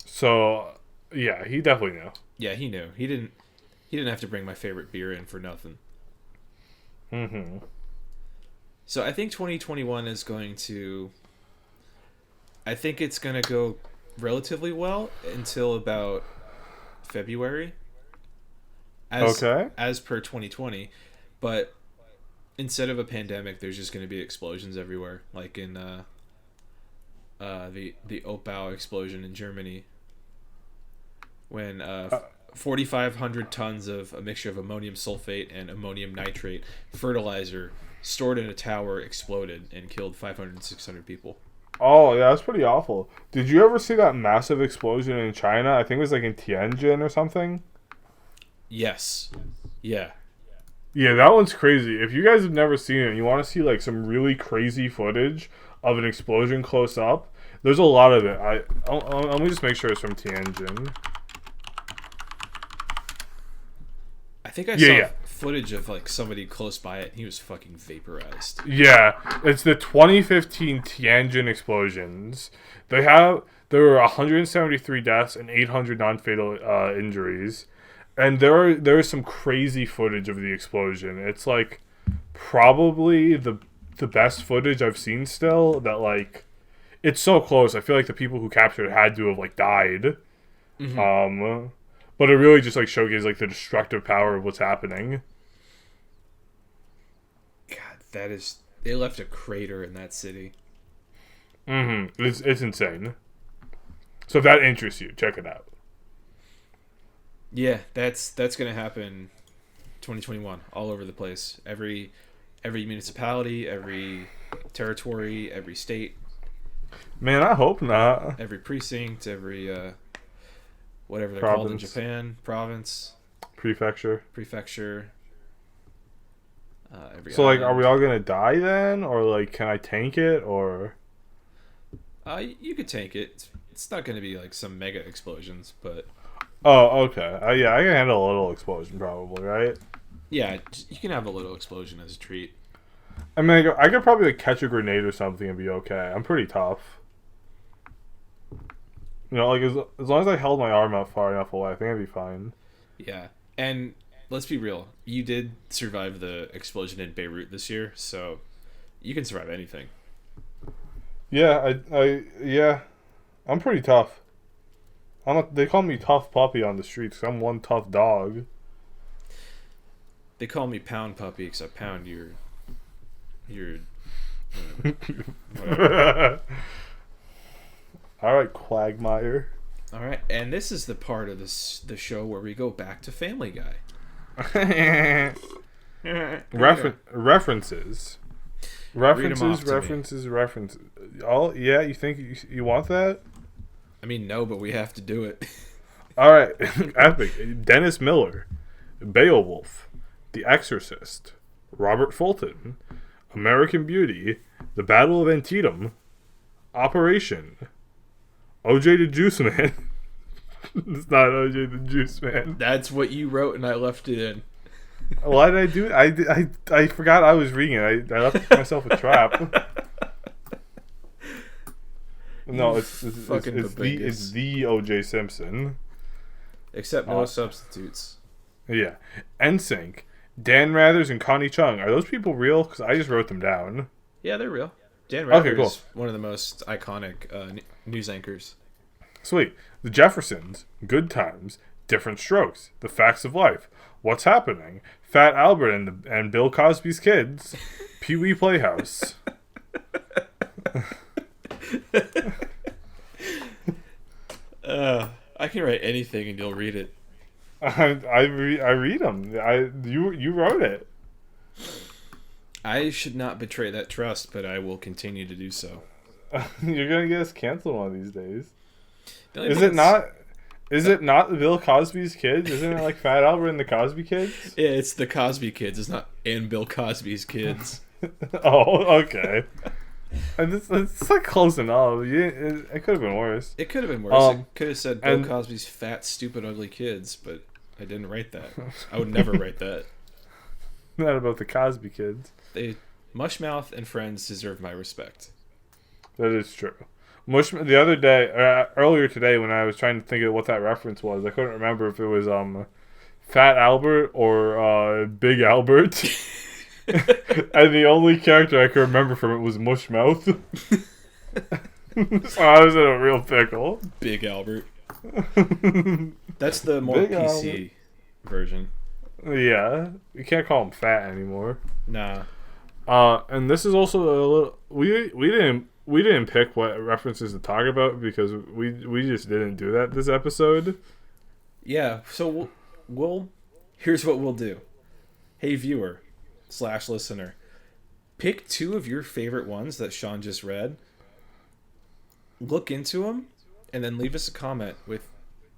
So, yeah, he definitely knew. Yeah, he knew. He didn't have to bring my favorite beer in for nothing. Mm-hmm. So I think 2021 is going to... I think it's going to go relatively well until about February. As per 2020. But instead of a pandemic, there's just going to be explosions everywhere. Like in the Opau explosion in Germany. When 4,500 tons of a mixture of ammonium sulfate and ammonium nitrate fertilizer stored in a tower exploded and killed 500 and 600 people. Oh, yeah, that's pretty awful. Did you ever see that massive explosion in China? I think it was like in Tianjin or something. Yes. Yeah. Yeah, that one's crazy. If you guys have never seen it and you want to see like some really crazy footage of an explosion close up, there's a lot of it. Let me just make sure it's from Tianjin. I think I saw footage of like somebody close by it and he was fucking vaporized. Yeah, it's the 2015 Tianjin explosions. There were 173 deaths and 800 non-fatal injuries. And there is some crazy footage of the explosion. It's like probably the best footage I've seen still. That like it's so close. I feel like the people who captured it had to have like died. Mm-hmm. But it really just like showcases like the destructive power of what's happening. God, they left a crater in that city. Mm-hmm. It's insane. So if that interests you, check it out. Yeah, that's gonna happen 2021 all over the place. Every municipality, every territory, every state. Man, I hope not. Every precinct, every whatever they're province. called in Japan, province, prefecture. every So, like, are island. we all gonna die then? Or, like, can I tank it? Or... You could tank it. It's not going to be like some mega explosions, but Oh, okay. Yeah, I can handle a little explosion probably, right? yeah, you can have a little explosion as a treat. I mean, I could probably like, catch a grenade or something and be okay. I'm pretty tough. You know, like as long as I held my arm out far enough away, I think I'd be fine. Yeah, and let's be real. You did survive the explosion in Beirut this year, so you can survive anything. Yeah, yeah, I'm pretty tough. They call me Tough Puppy on the streets 'cause I'm one tough dog. They call me Pound Puppy because I pound your whatever. All right, Quagmire. All right, and this is the part of the show where we go back to Family Guy. References. References. Oh, yeah, you think you want that? I mean, no, but we have to do it. All right, epic. Dennis Miller, Beowulf, The Exorcist, Robert Fulton, American Beauty, The Battle of Antietam, Operation, OJ the Juice Man. It's not OJ the Juice Man. That's what you wrote, and I left it in. Why did I do it? I forgot I was reading it. I left myself a trap. No, it's the O.J. Simpson. Except no substitutes. Yeah. NSYNC, Dan Rathers and Connie Chung. Are those people real? Because I just wrote them down. Yeah, they're real. Dan Rather Okay, cool. is one of the most iconic news anchors. Sweet. The Jeffersons, Good Times, Different Strokes, The Facts of Life, What's Happening, Fat Albert and Bill Cosby's Kids, Pee-wee Playhouse. I can write anything and you'll read it. I read them. You wrote it. I should not betray that trust, but I will continue to do so. You're gonna get us canceled one of these days. Is it not? Is it not the Bill Cosby's Kids? Isn't it like Fat Albert and the Cosby Kids? Yeah, it's the Cosby Kids. It's not and Bill Cosby's Kids. Oh, okay. It's like close enough. It could have been worse. It could have been worse. It could have said Bill Cosby's fat, stupid, ugly kids, but I didn't write that. I would never write that. Not about the Cosby Kids. Mushmouth and Friends deserve my respect. That is true. The other day, earlier today, when I was trying to think of what that reference was, I couldn't remember if it was Fat Albert or Big Albert. And the only character I could remember from it was Mushmouth. So I was in a real pickle. Big Albert. That's the more Big PC Albert version. Yeah, you can't call him fat anymore. Nah. And this is also a little. We didn't pick what references to talk about because we just didn't do that this episode. Yeah. So we'll here's what we'll do. Hey viewer / listener, pick 2 of your favorite ones that Sean just read. Look into them, and then leave us a comment with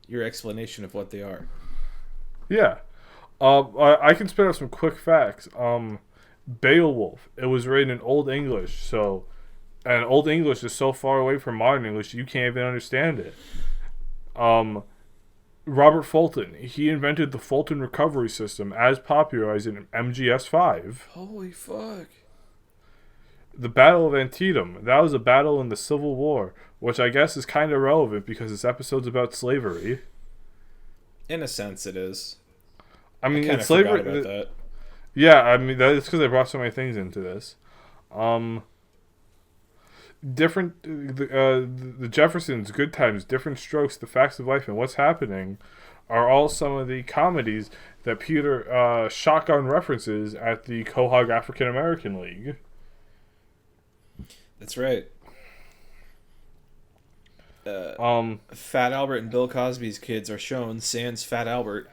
your explanation of what they are. Yeah. I can spit out some quick facts. Beowulf. It was written in Old English, and Old English is so far away from modern English you can't even understand it. Robert Fulton. He invented the Fulton recovery system as popularized in MGS5. Holy fuck. The Battle of Antietam. That was a battle in the Civil War, which I guess is kind of relevant because this episode's about slavery. In a sense, it is. I mean, it's slavery. About that. Yeah, I mean that's because they brought so many things into this. The Jeffersons, Good Times, Different Strokes, The Facts of Life, and What's Happening are all some of the comedies that Peter shotgun references at the Quahog African American League. That's right. Fat Albert and Bill Cosby's Kids are shown sans Fat Albert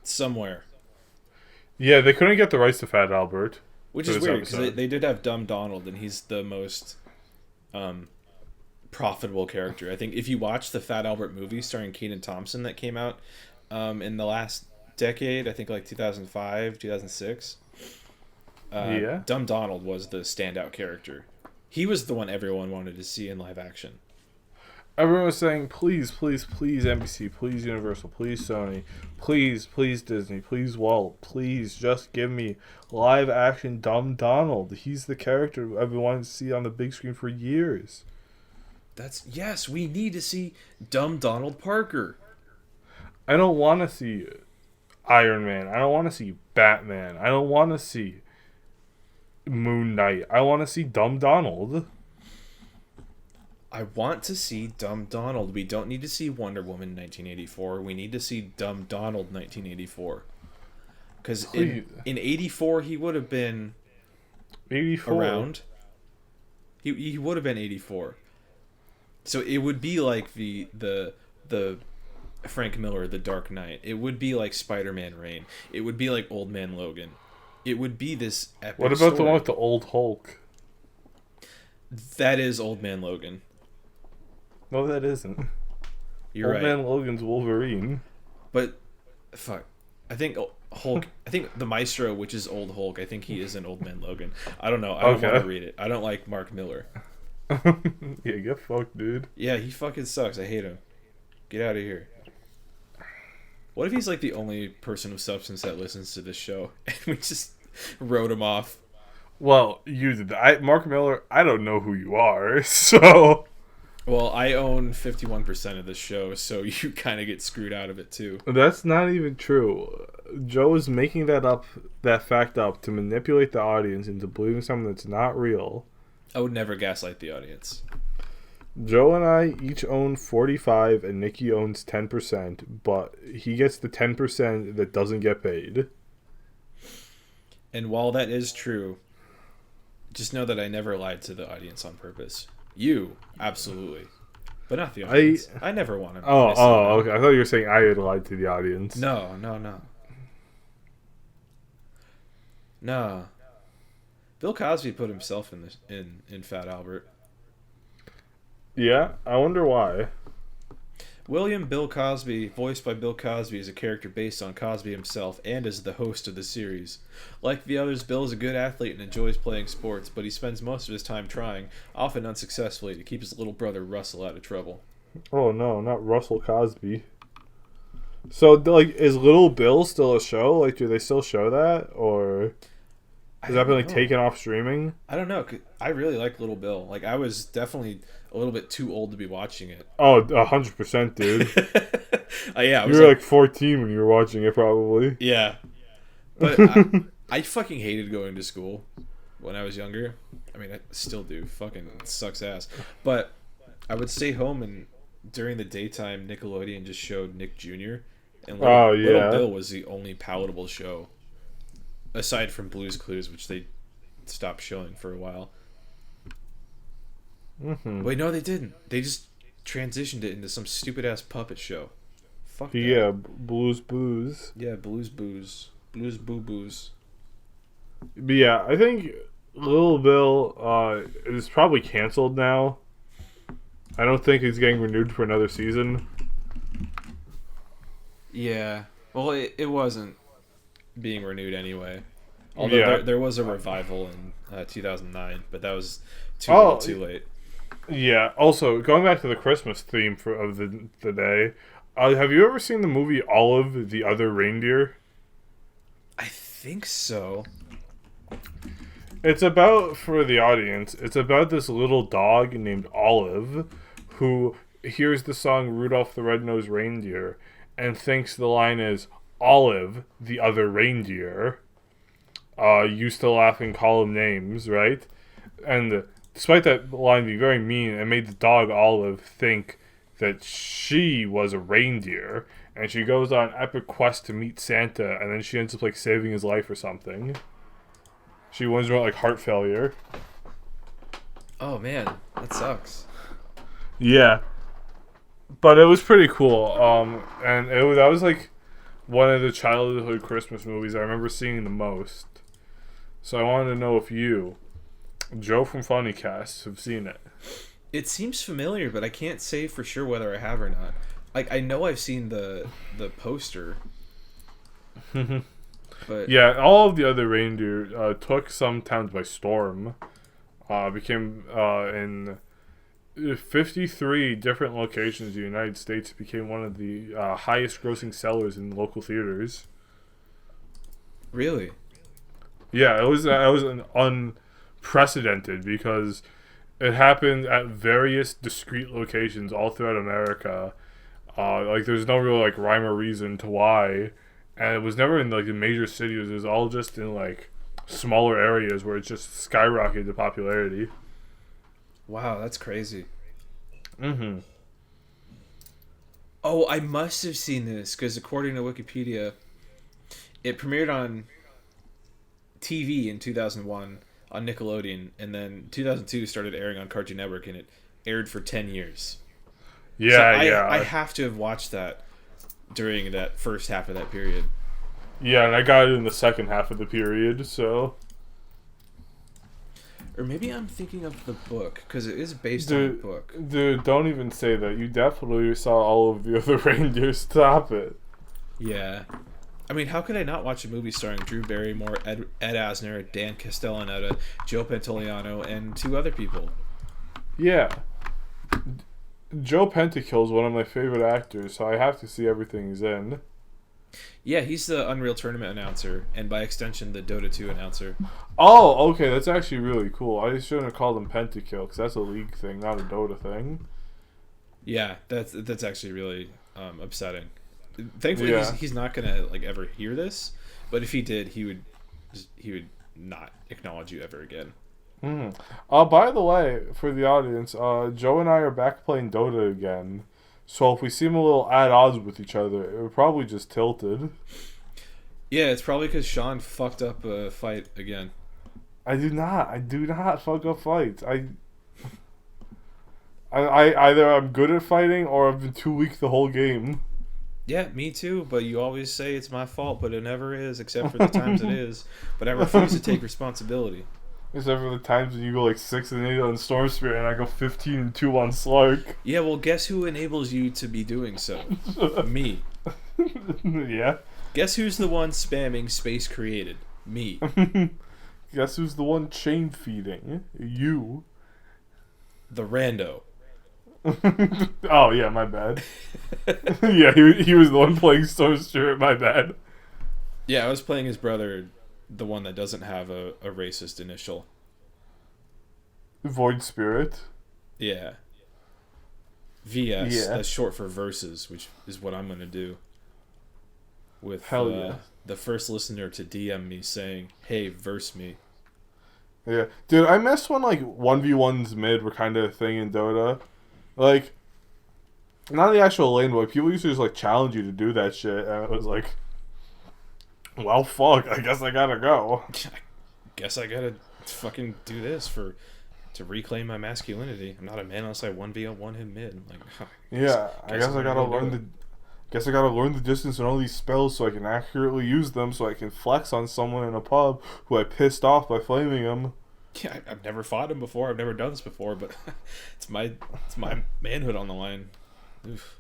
somewhere. Yeah, they couldn't get the rights to Fat Albert. Which is weird, because they did have Dumb Donald, and he's the most profitable character. I think if you watch the Fat Albert movie starring Kenan Thompson that came out in the last decade, I think like 2005, 2006, Yeah. Dumb Donald was the standout character. He was the one everyone wanted to see in live action. Everyone was saying, please, please, please NBC, please Universal, please Sony, please, please Disney, please Walt, please just give me live action Dumb Donald. He's the character I've been wanting to see on the big screen for years. Yes, we need to see Dumb Donald Parker. I don't want to see Iron Man. I don't want to see Batman. I don't want to see Moon Knight. I want to see Dumb Donald. I want to see Dumb Donald. We don't need to see Wonder Woman 1984. We need to see Dumb Donald 1984. Because in 84, he would have been 84. around. He would have been 84. So it would be like the Frank Miller, The Dark Knight. It would be like Spider-Man Reign. It would be like Old Man Logan. It would be this epic What about story. the one with the old Hulk? That is Old Man Logan. No, that isn't. You're Old right. Man Logan's Wolverine. But, fuck. I think Hulk... I think the Maestro, which is Old Hulk, I think he is an Old Man Logan. I don't know. I don't want to read it. I don't like Mark Miller. Yeah, get fucked, dude. Yeah, he fucking sucks. I hate him. Get out of here. What if he's like the only person of substance that listens to this show and we just wrote him off? Well, you did that. Mark Miller, I don't know who you are, so... Well, I own 51% of this show, so you kind of get screwed out of it too. That's not even true. Joe is making that fact up to manipulate the audience into believing something that's not real. I would never gaslight the audience. Joe and I each own 45 and Nikki owns 10%, but he gets the 10% that doesn't get paid. And while that is true, just know that I never lied to the audience on purpose. You, absolutely. But not the audience. I never want to. Okay. I thought you were saying I had lied to the audience. No. Bill Cosby put himself in Fat Albert. Yeah? I wonder why. William Bill Cosby, voiced by Bill Cosby, is a character based on Cosby himself and is the host of the series. Like the others, Bill is a good athlete and enjoys playing sports, but he spends most of his time trying, often unsuccessfully, to keep his little brother Russell out of trouble. Oh no, not Russell Cosby. So, like, is Little Bill still a show? Like, do they still show that? Or has that been, like, taken off streaming? I don't know. I really like Little Bill. Like, I was definitely a little bit too old to be watching it. Oh, 100%, dude. Yeah. You were like 14 when you were watching it, probably. Yeah. But I fucking hated going to school when I was younger. I mean, I still do. Fucking sucks ass. But I would stay home, and during the daytime, Nickelodeon just showed Nick Jr. And Little Bill was the only palatable show, aside from Blue's Clues, which they stopped showing for a while. Mm-hmm. Wait, no, they didn't. They just transitioned it into some stupid ass puppet show. Fuck that. Yeah, Blues Booze. Yeah, Blues Booze. Blues Boo Boos. But yeah, I think Little Bill is probably canceled now. I don't think it's getting renewed for another season. Yeah. Well, it wasn't being renewed anyway. Although there was a revival in 2009, but that was too late. Yeah. Also, going back to the Christmas theme of the day, have you ever seen the movie Olive, the Other Reindeer? I think so. It's about, for the audience, it's about this little dog named Olive who hears the song Rudolph the Red-Nosed Reindeer and thinks the line is, Olive, the other reindeer, used to laugh and call him names, right? And despite that line being very mean, it made the dog Olive think that she was a reindeer, and she goes on an epic quest to meet Santa, and then she ends up, like, saving his life or something. She wins about, like, heart failure. Oh, man. That sucks. Yeah. But it was pretty cool. And that was, like, one of the childhood Christmas movies I remember seeing the most. So I wanted to know if you, Joe from Funnycast, have seen it. It seems familiar, but I can't say for sure whether I have or not. Like, I know I've seen the poster. But Yeah, all of the other reindeer took some towns by storm. Became in 53 different locations in the United States, became one of the highest grossing sellers in local theaters. really, Yeah, it was an unprecedented because it happened at various discrete locations all throughout America. Like there's no real like rhyme or reason to why, and it was never in like the major cities. It was all just in like smaller areas where it just skyrocketed to popularity. wow, that's crazy. Mm-hmm. Oh, I must have seen this because according to Wikipedia, it premiered on TV in 2001 on Nickelodeon, and then 2002 started airing on Cartoon Network, and it aired for 10 years. Yeah, So yeah. I have to have watched that during that first half of that period. Yeah, and I got it in the second half of the period, so... Or maybe I'm thinking of the book, because it is based on the book. Dude, don't even say that. You definitely saw all of the other reindeers. Stop it. Yeah. I mean, how could I not watch a movie starring Drew Barrymore, Ed Asner, Dan Castellaneta, Joe Pantoliano, and 2 other people? Yeah. Joe Pentakill's one of my favorite actors, so I have to see everything he's in. Yeah, he's the Unreal Tournament announcer, and by extension, the Dota 2 announcer. Oh, okay, that's actually really cool. I shouldn't have called him Pentakill, because that's a League thing, not a Dota thing. Yeah, that's actually really upsetting. Thankfully, Yeah. he's not gonna like ever hear this, but if he did, he would not acknowledge you ever again. By the way, for the audience, Joe and I are back playing Dota again. So if we seem a little at odds with each other, we're probably just tilted. Yeah, it's probably because Sean fucked up a fight again. I do not fuck up fights. I either I'm good at fighting or I've been too weak the whole game. Yeah, me too, but you always say it's my fault, but it never is, except for the times it is. But I refuse to take responsibility. Except for the times when you go like 6-8 on Storm Spirit and I go 15-2 on Slark. Yeah, well, guess who enables you to be doing so? Me. Yeah. Guess who's the one spamming space created? Me. Guess who's the one chain feeding? You. The rando. Oh yeah, my bad. Yeah, he was the one playing Storm Spirit, my bad. Yeah, I was playing his brother, the one that doesn't have a racist initial. Void Spirit. Yeah. VS, Yeah. that's short for verses, which is what I'm going to do. With Hell yeah. the first listener to DM me saying, hey, verse me. Yeah. Dude, I miss when like 1v1s mid were kind of a thing in Dota. Like, not the actual lane, but like, people used to just like challenge you to do that shit, and it was like, well, fuck, I guess I gotta go. I guess I gotta fucking do this to reclaim my masculinity. I'm not a man unless I 1v1 him mid. I'm like, Yeah, I guess I gotta learn learn the distance on all these spells so I can accurately use them, so I can flex on someone in a pub who I pissed off by flaming him. Yeah, I've never fought him before. I've never done this before, but it's my manhood on the line. Oof.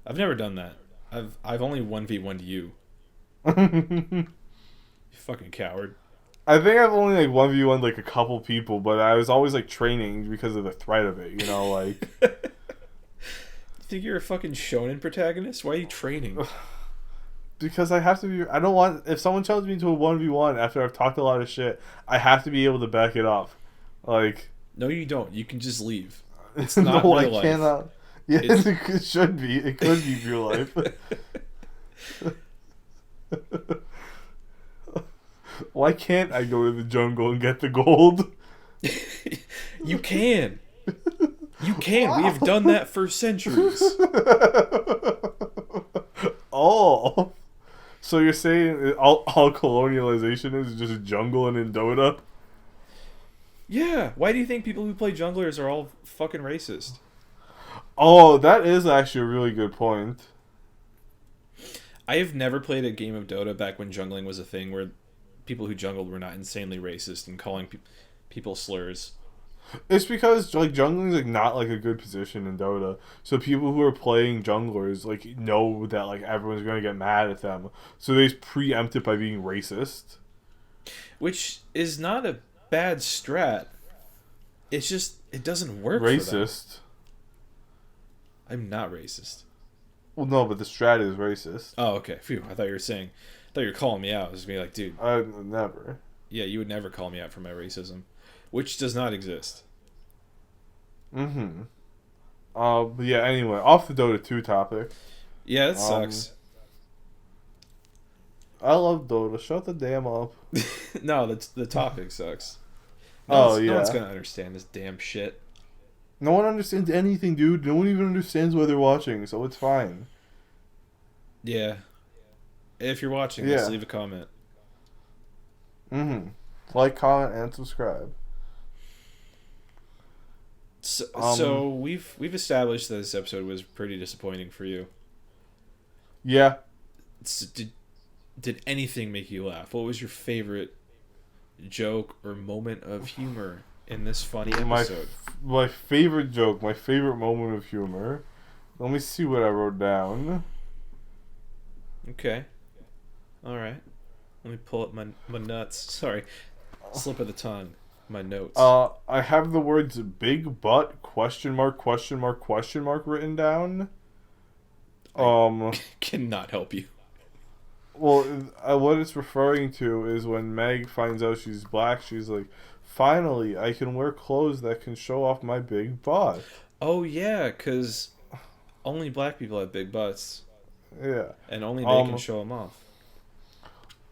I've never done that. I've only 1v1'd you. You fucking coward. I think I've only like 1v1 like a couple people, but I was always like training because of the threat of it, you know, like. You think you're a fucking shonen protagonist? Why are you training? Because I have to be. I don't want. If someone challenges me to a 1v1 after I've talked a lot of shit, I have to be able to back it up. Like. No, you don't. You can just leave. It's not no, real life. I cannot. Yeah, it should be. It could be real life. Why can't I go to the jungle and get the gold? You can. You can. Wow. We have done that for centuries. Oh. So you're saying all colonialization is just jungle and in Dota? Yeah. Why do you think people who play junglers are all fucking racist? Oh, that is actually a really good point. I have never played a game of Dota back when jungling was a thing where people who jungled were not insanely racist and calling people slurs. It's because like jungling's like not like a good position in Dota. So people who are playing junglers like know that like everyone's gonna get mad at them. So they just preempt it by being racist. Which is not a bad strat. It's just it doesn't work for them. Racist. I'm not racist. Well, no, but the strat is racist. Oh, okay. Phew. I thought you were calling me out. I was gonna be like, dude. I never. Yeah, you would never call me out for my racism, which does not exist. Mm-hmm. But yeah. Anyway, off the Dota 2 topic. Yeah, that sucks. I love Dota. Shut the damn up. No, the topic sucks. Yeah. No one's gonna understand this damn shit. No one understands anything, dude. No one even understands why they're watching, so it's fine. Yeah. If you're watching, just leave a comment. Mm-hmm. Like, comment, and subscribe. So we've established that this episode was pretty disappointing for you. Yeah. So did anything make you laugh? What was your favorite joke or moment of humor in this funny episode? My favorite joke, my favorite moment of humor. Let me see what I wrote down. Okay. All right. Let me pull up my nuts. Sorry. Slip of the tongue. My notes. I have the words big butt, question mark, written down. Cannot help you. Well, what it's referring to is when Meg finds out she's black, she's like, finally, I can wear clothes that can show off my big butt. Oh, yeah, because only black people have big butts. Yeah. And only they can show them off.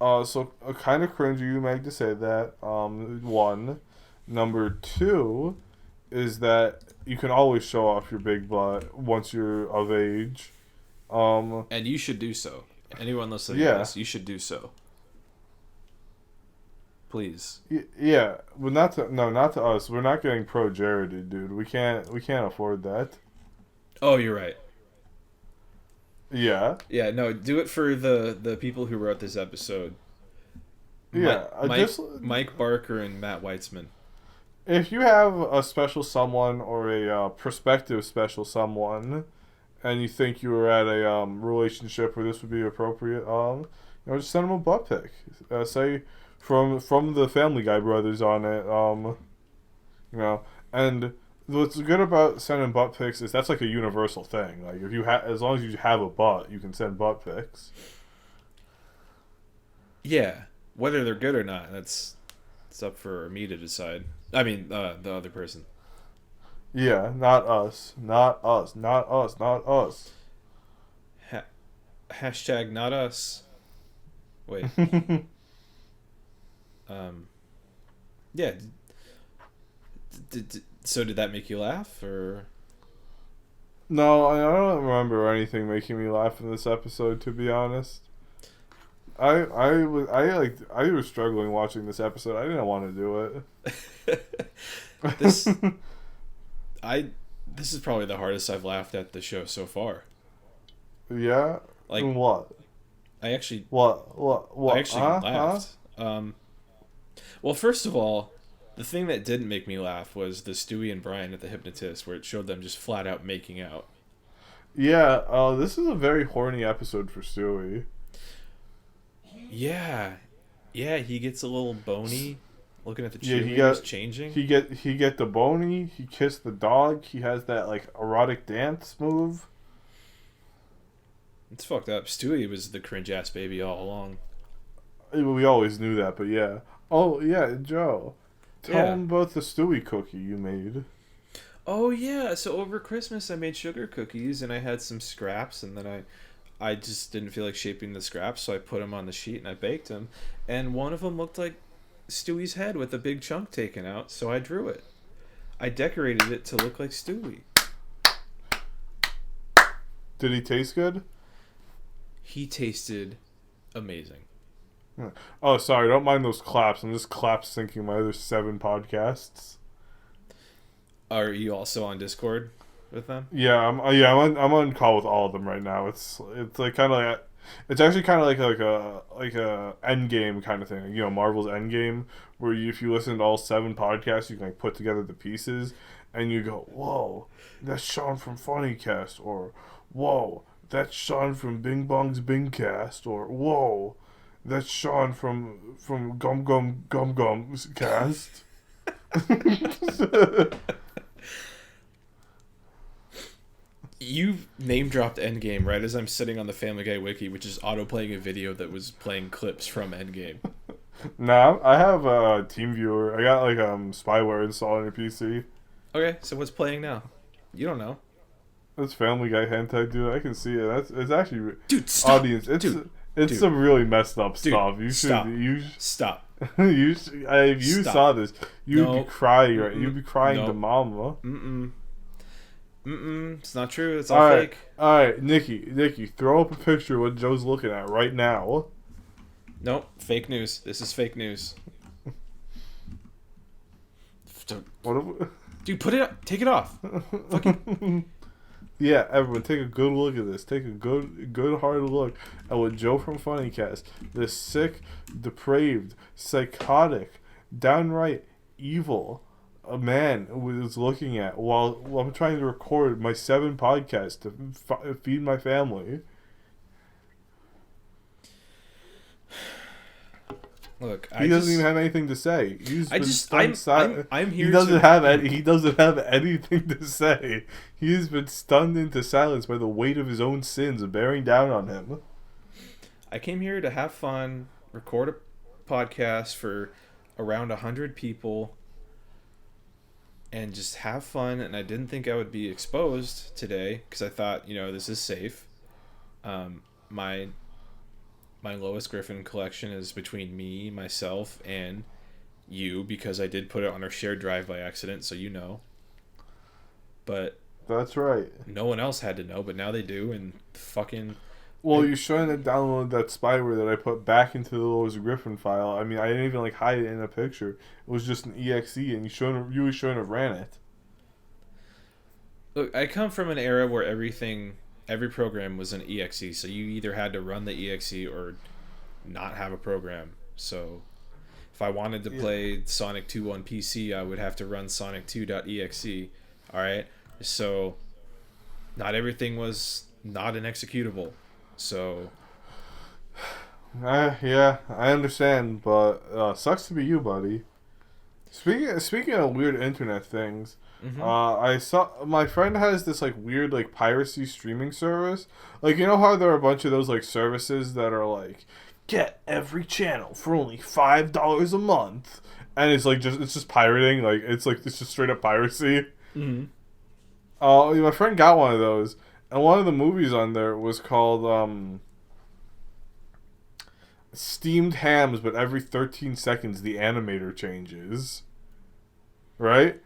So kind of cringe of you, Meg, to say that. One. Number two is that you can always show off your big butt once you're of age. And you should do so. Anyone listening to this, you should do so. Please. Yeah, but not to us. We're not getting pro Jared, dude. We can't afford that. Oh, you're right. Yeah. Yeah, no, do it for the people who wrote this episode. Yeah, Mike Barker and Matt Weitzman. If you have a special someone or a prospective special someone, and you think you were at a relationship where this would be appropriate, just send them a butt pic. Say from the Family Guy brothers on it, and what's good about sending butt pics is that's like a universal thing. Like if you as long as you have a butt, you can send butt pics. Yeah, whether they're good or not, it's up for me to decide. I mean, the other person. Yeah, not us. Hashtag not us. Wait. Yeah. So did that make you laugh, or? No, I don't remember anything making me laugh in this episode, to be honest. I was struggling watching this episode. I didn't want to do it. This is probably the hardest I've laughed at the show so far. Yeah? Like what? I actually What? I actually laughed. Well, first of all, the thing that didn't make me laugh was the Stewie and Brian at the hypnotist, where it showed them just flat out making out. Yeah, this is a very horny episode for Stewie. Yeah, he gets a little bony looking at the cheerleaders changing. He get the bony. He kissed the dog. He has that like erotic dance move. It's fucked up. Stewie was the cringe ass baby all along. We always knew that, but yeah. Oh yeah, Joe. Tell him about the Stewie cookie you made. Oh yeah, so over Christmas I made sugar cookies and I had some scraps, and then I just didn't feel like shaping the scraps, so I put them on the sheet and I baked them, and one of them looked like Stewie's head with a big chunk taken out, so I drew it. I decorated it to look like Stewie. Did he taste good? He tasted amazing. Oh, sorry, don't mind those claps. I'm just clap syncing my other 7 podcasts. Are you also on Discord with them? Yeah, I'm on call with all of them right now. It's like kind of like It's actually kind of like a Endgame kind of thing. You know, Marvel's Endgame, where if you listen to all 7 podcasts, you can like put together the pieces, and you go, "Whoa, that's Sean from Funnycast," or "Whoa, that's Sean from Bing Bong's Bingcast," or "Whoa, that's Sean from Gum Gum Gum Gum's cast." You name dropped Endgame right as I'm sitting on the Family Guy wiki, which is auto playing a video that was playing clips from Endgame. Nah, I have a TeamViewer. I got like spyware installed on your PC. Okay, so what's playing now? You don't know. That's Family Guy hentai, dude. I can see it. It's actually Dude, stop. Audience. It's Dude. some really messed up stuff. You Stop. should Stop. if you Stop. saw this, you'd No. be crying. Right? You'd be crying No. to mama. It's not true. It's all fake. All right, Nikki, throw up a picture of what Joe's looking at right now. Nope, fake news. This is fake news. Dude, put it up. Take it off. Fucking. Yeah, everyone, take a good look at this. Take a good hard look at what Joe from Funnycast, this sick, depraved, psychotic, downright evil a man was looking at while I'm trying to record my 7 podcasts to feed my family. Look, He doesn't even have anything to say. I'm here. He doesn't have anything to say. He's been stunned into silence by the weight of his own sins bearing down on him. I came here to have fun, record a podcast for around 100 people, and just have fun. And I didn't think I would be exposed today because I thought, this is safe. My lowest Griffin collection is between me, myself, and you, because I did put it on our shared drive by accident, so you know. But that's right. No one else had to know, but now they do, and Well, you shouldn't have downloaded that spyware that I put back into the lowest Griffin file. I mean, I didn't even hide it in a picture. It was just an exe, and you shouldn't have ran it. Look, I come from an era where every program was an exe, so you either had to run the exe or not have a program. So if I wanted to play Sonic 2 on PC, I would have to run sonic2.exe. Alright? So not everything was not an executable. So yeah, I understand, but sucks to be you, buddy. Speaking of weird internet things, I saw my friend has this weird piracy streaming service. You know how there are a bunch of those services that are get every channel for only $5 a month, and it's just pirating. It's just straight up piracy. My friend got one of those, and one of the movies on there was called Steamed Hams, but every 13 seconds the animator changes. Right?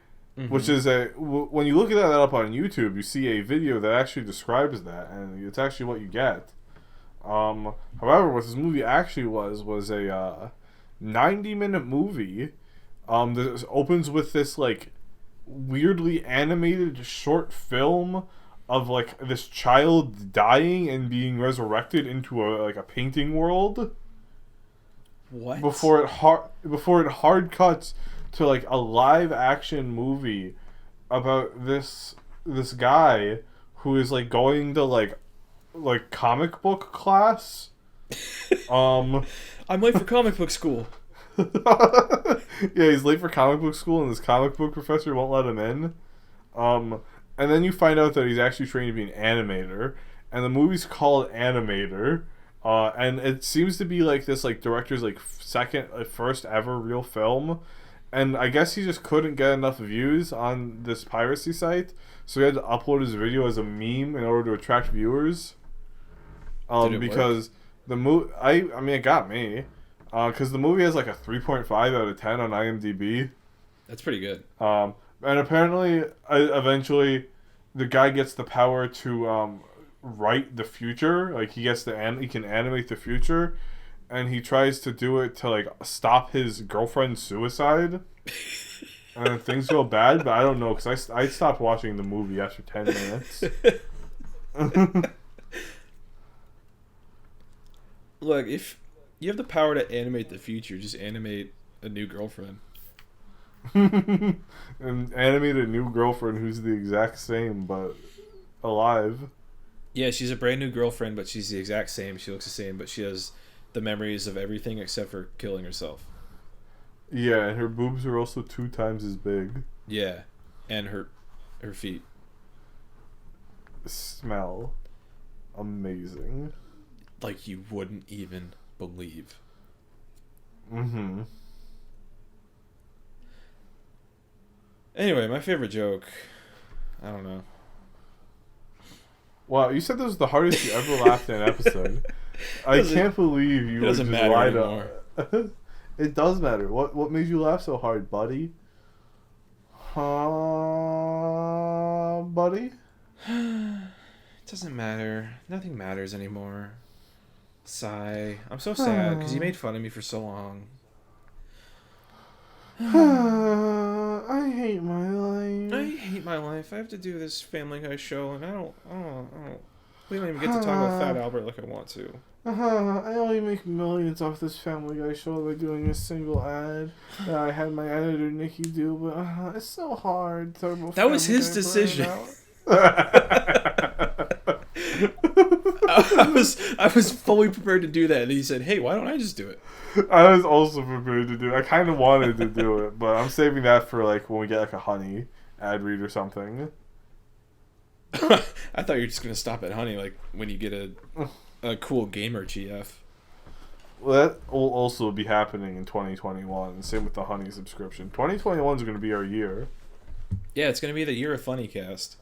Which is when you look at that up on YouTube, you see a video that actually describes that, and it's actually what you get. However, what this movie actually was a 90-minute movie. That opens with this weirdly animated short film of this child dying and being resurrected into a painting world. What? Before it hard cuts to a live action movie about this guy who is going to comic book class. I'm late for comic book school. Yeah, he's late for comic book school, and his comic book professor won't let him in. And then you find out that he's actually trained to be an animator, and the movie's called Animator. And it seems to be this director's first ever real film. And I guess he just couldn't get enough views on this piracy site, so he had to upload his video as a meme in order to attract viewers. Because the movie, I mean, it got me. Because the movie has a 3.5 out of 10 on IMDb. That's pretty good. And apparently, eventually, the guy gets the power to write the future. He can animate the future. And he tries to do it to stop his girlfriend's suicide, and things go bad. But I don't know, because I stopped watching the movie after 10 minutes. Look, if you have the power to animate the future, just animate a new girlfriend. And animate a new girlfriend who's the exact same but alive. Yeah, she's a brand new girlfriend, but she's the exact same. She looks the same, but she has the memories of everything except for killing herself. Yeah, and her boobs are also 2 times as big. Yeah, and her feet. Smell amazing. Like you wouldn't even believe. Mm-hmm. Anyway, my favorite joke. I don't know. Wow, you said this was the hardest you ever laughed in an episode. I can't believe you were just lied anymore. It does matter. What made you laugh so hard, buddy? Buddy? It doesn't matter. Nothing matters anymore. Sigh. I'm so sad because you made fun of me for so long. I hate my life. I hate my life. I have to do this Family Guy show, and I don't. We don't even get to talk about Fat Albert like I want to. I only make millions off this Family Guy show by doing a single ad that I had my editor Nikki do, but it's so hard. That was his decision. I was fully prepared to do that, and he said, "Hey, why don't I just do it?" I was also prepared to do it. I kind of wanted to do it, but I'm saving that for like when we get like a Honey ad read or something. I thought you were just gonna stop at Honey, like when you get a cool gamer GF. Well, that will also be happening in 2021. Same with the Honey subscription. 2021 is going to be our year. Yeah, it's gonna be the year of Funnycast,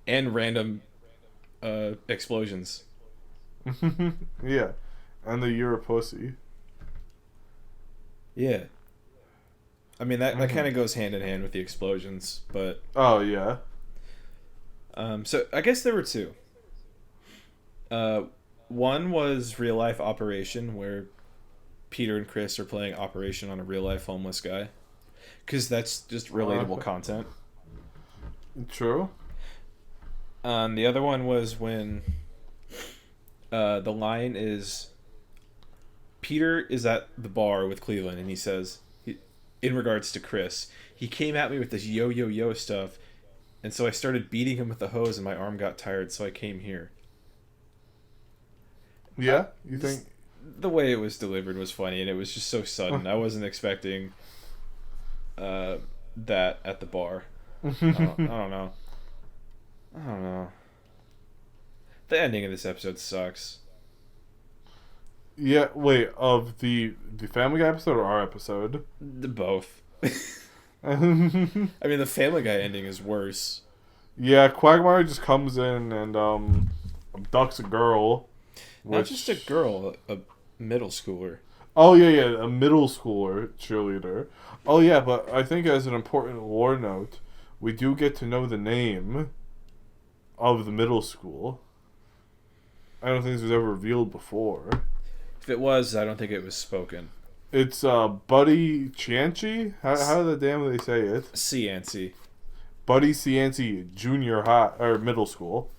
and random explosions. Yeah, and the year of pussy. Yeah. I mean that kind of goes hand in hand with the explosions, but oh yeah. So I guess there were 2. One was real life Operation, where Peter and Chris are playing Operation on a real life homeless guy, because that's just relatable content. True. The other one was when the line is Peter is at the bar with Cleveland, and he says, in regards to Chris, he came at me with this yo stuff, and so I started beating him with the hose, and my arm got tired, so I came here. Yeah, you think the way it was delivered was funny, and it was just so sudden. I wasn't expecting that at the bar. I don't know. The ending of this episode sucks. Yeah, wait, of the Family Guy episode or our episode? Both. I mean, the Family Guy ending is worse. Yeah, Quagmire just comes in and abducts a girl. Not just a girl, a middle schooler. Oh, yeah, a middle schooler cheerleader. Oh, yeah, but I think as an important lore note, we do get to know the name of the middle school. I don't think this was ever revealed before. If it was, I don't think it was spoken. It's Buddy Cianci? How the damn do they say it? Cianci. Buddy Cianci Junior High, or middle school.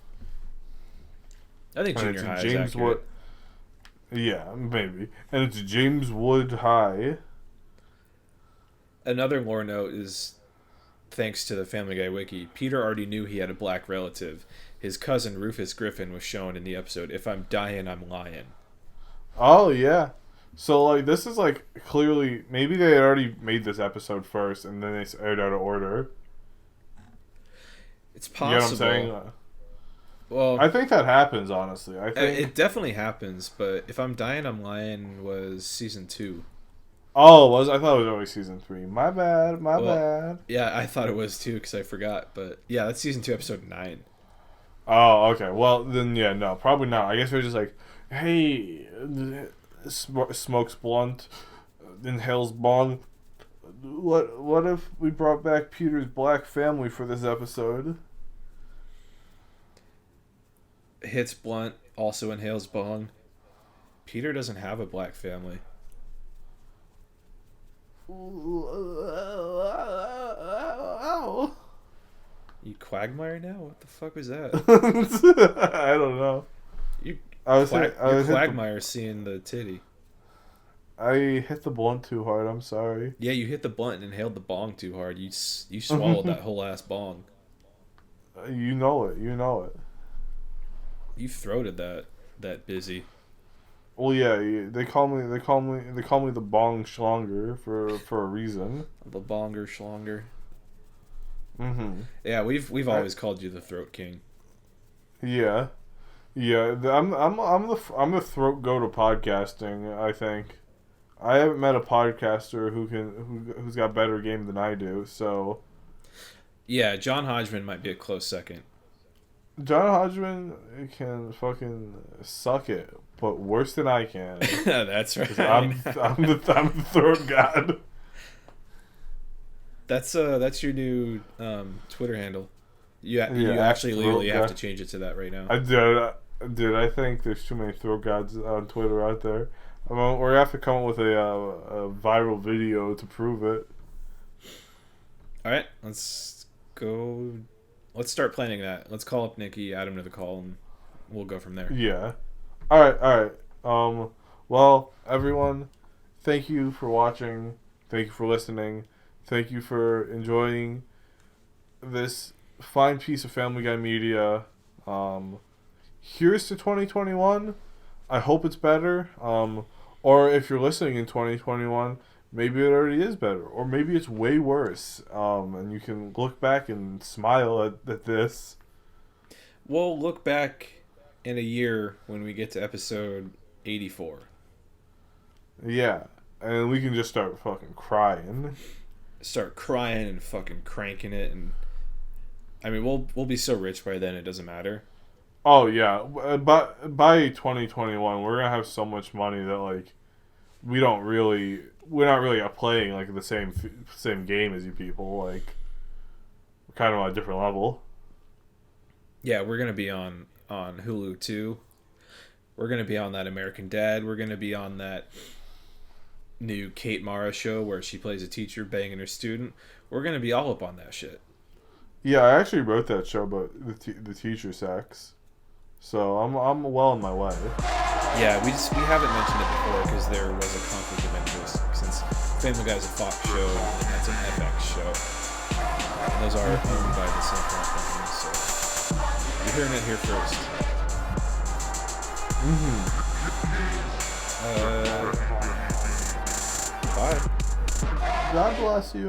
I think junior high is accurate. Yeah, maybe. And it's James Wood High. Another lore note is, thanks to the Family Guy wiki, Peter already knew he had a black relative. His cousin Rufus Griffin was shown in the episode, "If I'm dying, I'm lying." Oh, yeah. So, like, this is, like, clearly... Maybe they had already made this episode first, and then they aired out of order. It's possible. You know what I'm saying? Well, I think that happens, honestly. I think it definitely happens, but "If I'm dying, I'm lying" was season 2. Oh, it was? I thought it was always season 3. My bad, my bad. Yeah, I thought it was too, because I forgot. But yeah, that's season 2, episode 9. Oh, okay. Well, then, yeah, no, probably not. I guess they're just like, hey, smokes blunt, inhales bong. What if we brought back Peter's black family for this episode? Hits blunt, also inhales bong. Peter doesn't have a black family. You Quagmire now? What the fuck was that? I don't know. Quagmire seeing the titty. I hit the blunt too hard. I'm sorry. Yeah, you hit the blunt and inhaled the bong too hard. You swallowed that whole ass bong. You know it. You throated that busy. Well, yeah. They call me the bong schlonger for a reason. The bonger schlonger. Mm-hmm. Yeah, we've always called you the throat king. Yeah. I'm the throat go to podcasting. I think I haven't met a podcaster who's got better game than I do. So yeah, John Hodgman might be a close second. John Hodgman can fucking suck it, but worse than I can. That's right. I'm the throat god. That's your new Twitter handle. You actually legally have to change it to that right now. I think there's too many throat gods on Twitter out there. We're gonna have to come up with a viral video to prove it. All right, let's go. Let's start planning that. Let's call up Nikki, add him to the call, and we'll go from there. Yeah. All right. Well, everyone, thank you for watching. Thank you for listening. Thank you for enjoying this fine piece of Family Guy media. Here's to 2021. I hope it's better. Or if you're listening in 2021, maybe it already is better. Or maybe it's way worse. And you can look back and smile at this. We'll look back in a year when we get to episode 84. Yeah. And we can just start fucking crying. Start crying and fucking cranking it. And I mean, we'll be so rich by then it doesn't matter. Oh yeah, but by 2021, we're gonna have so much money that like we're not really playing like the same game as you people. Like we're kind of on a different level. Yeah, we're gonna be on Hulu too. We're gonna be on that American Dad. We're gonna be on that new Kate Mara show where she plays a teacher banging her student. We're gonna be all up on that shit. Yeah, I actually wrote that show about the teacher sex. So I'm well on my way. Yeah, we haven't mentioned it before because there was a conflict of interest since Family Guy is a Fox show and that's an FX show. And those are owned by the Soundcloud company, so you're hearing it here first. Mm-hmm. Bye. God bless you.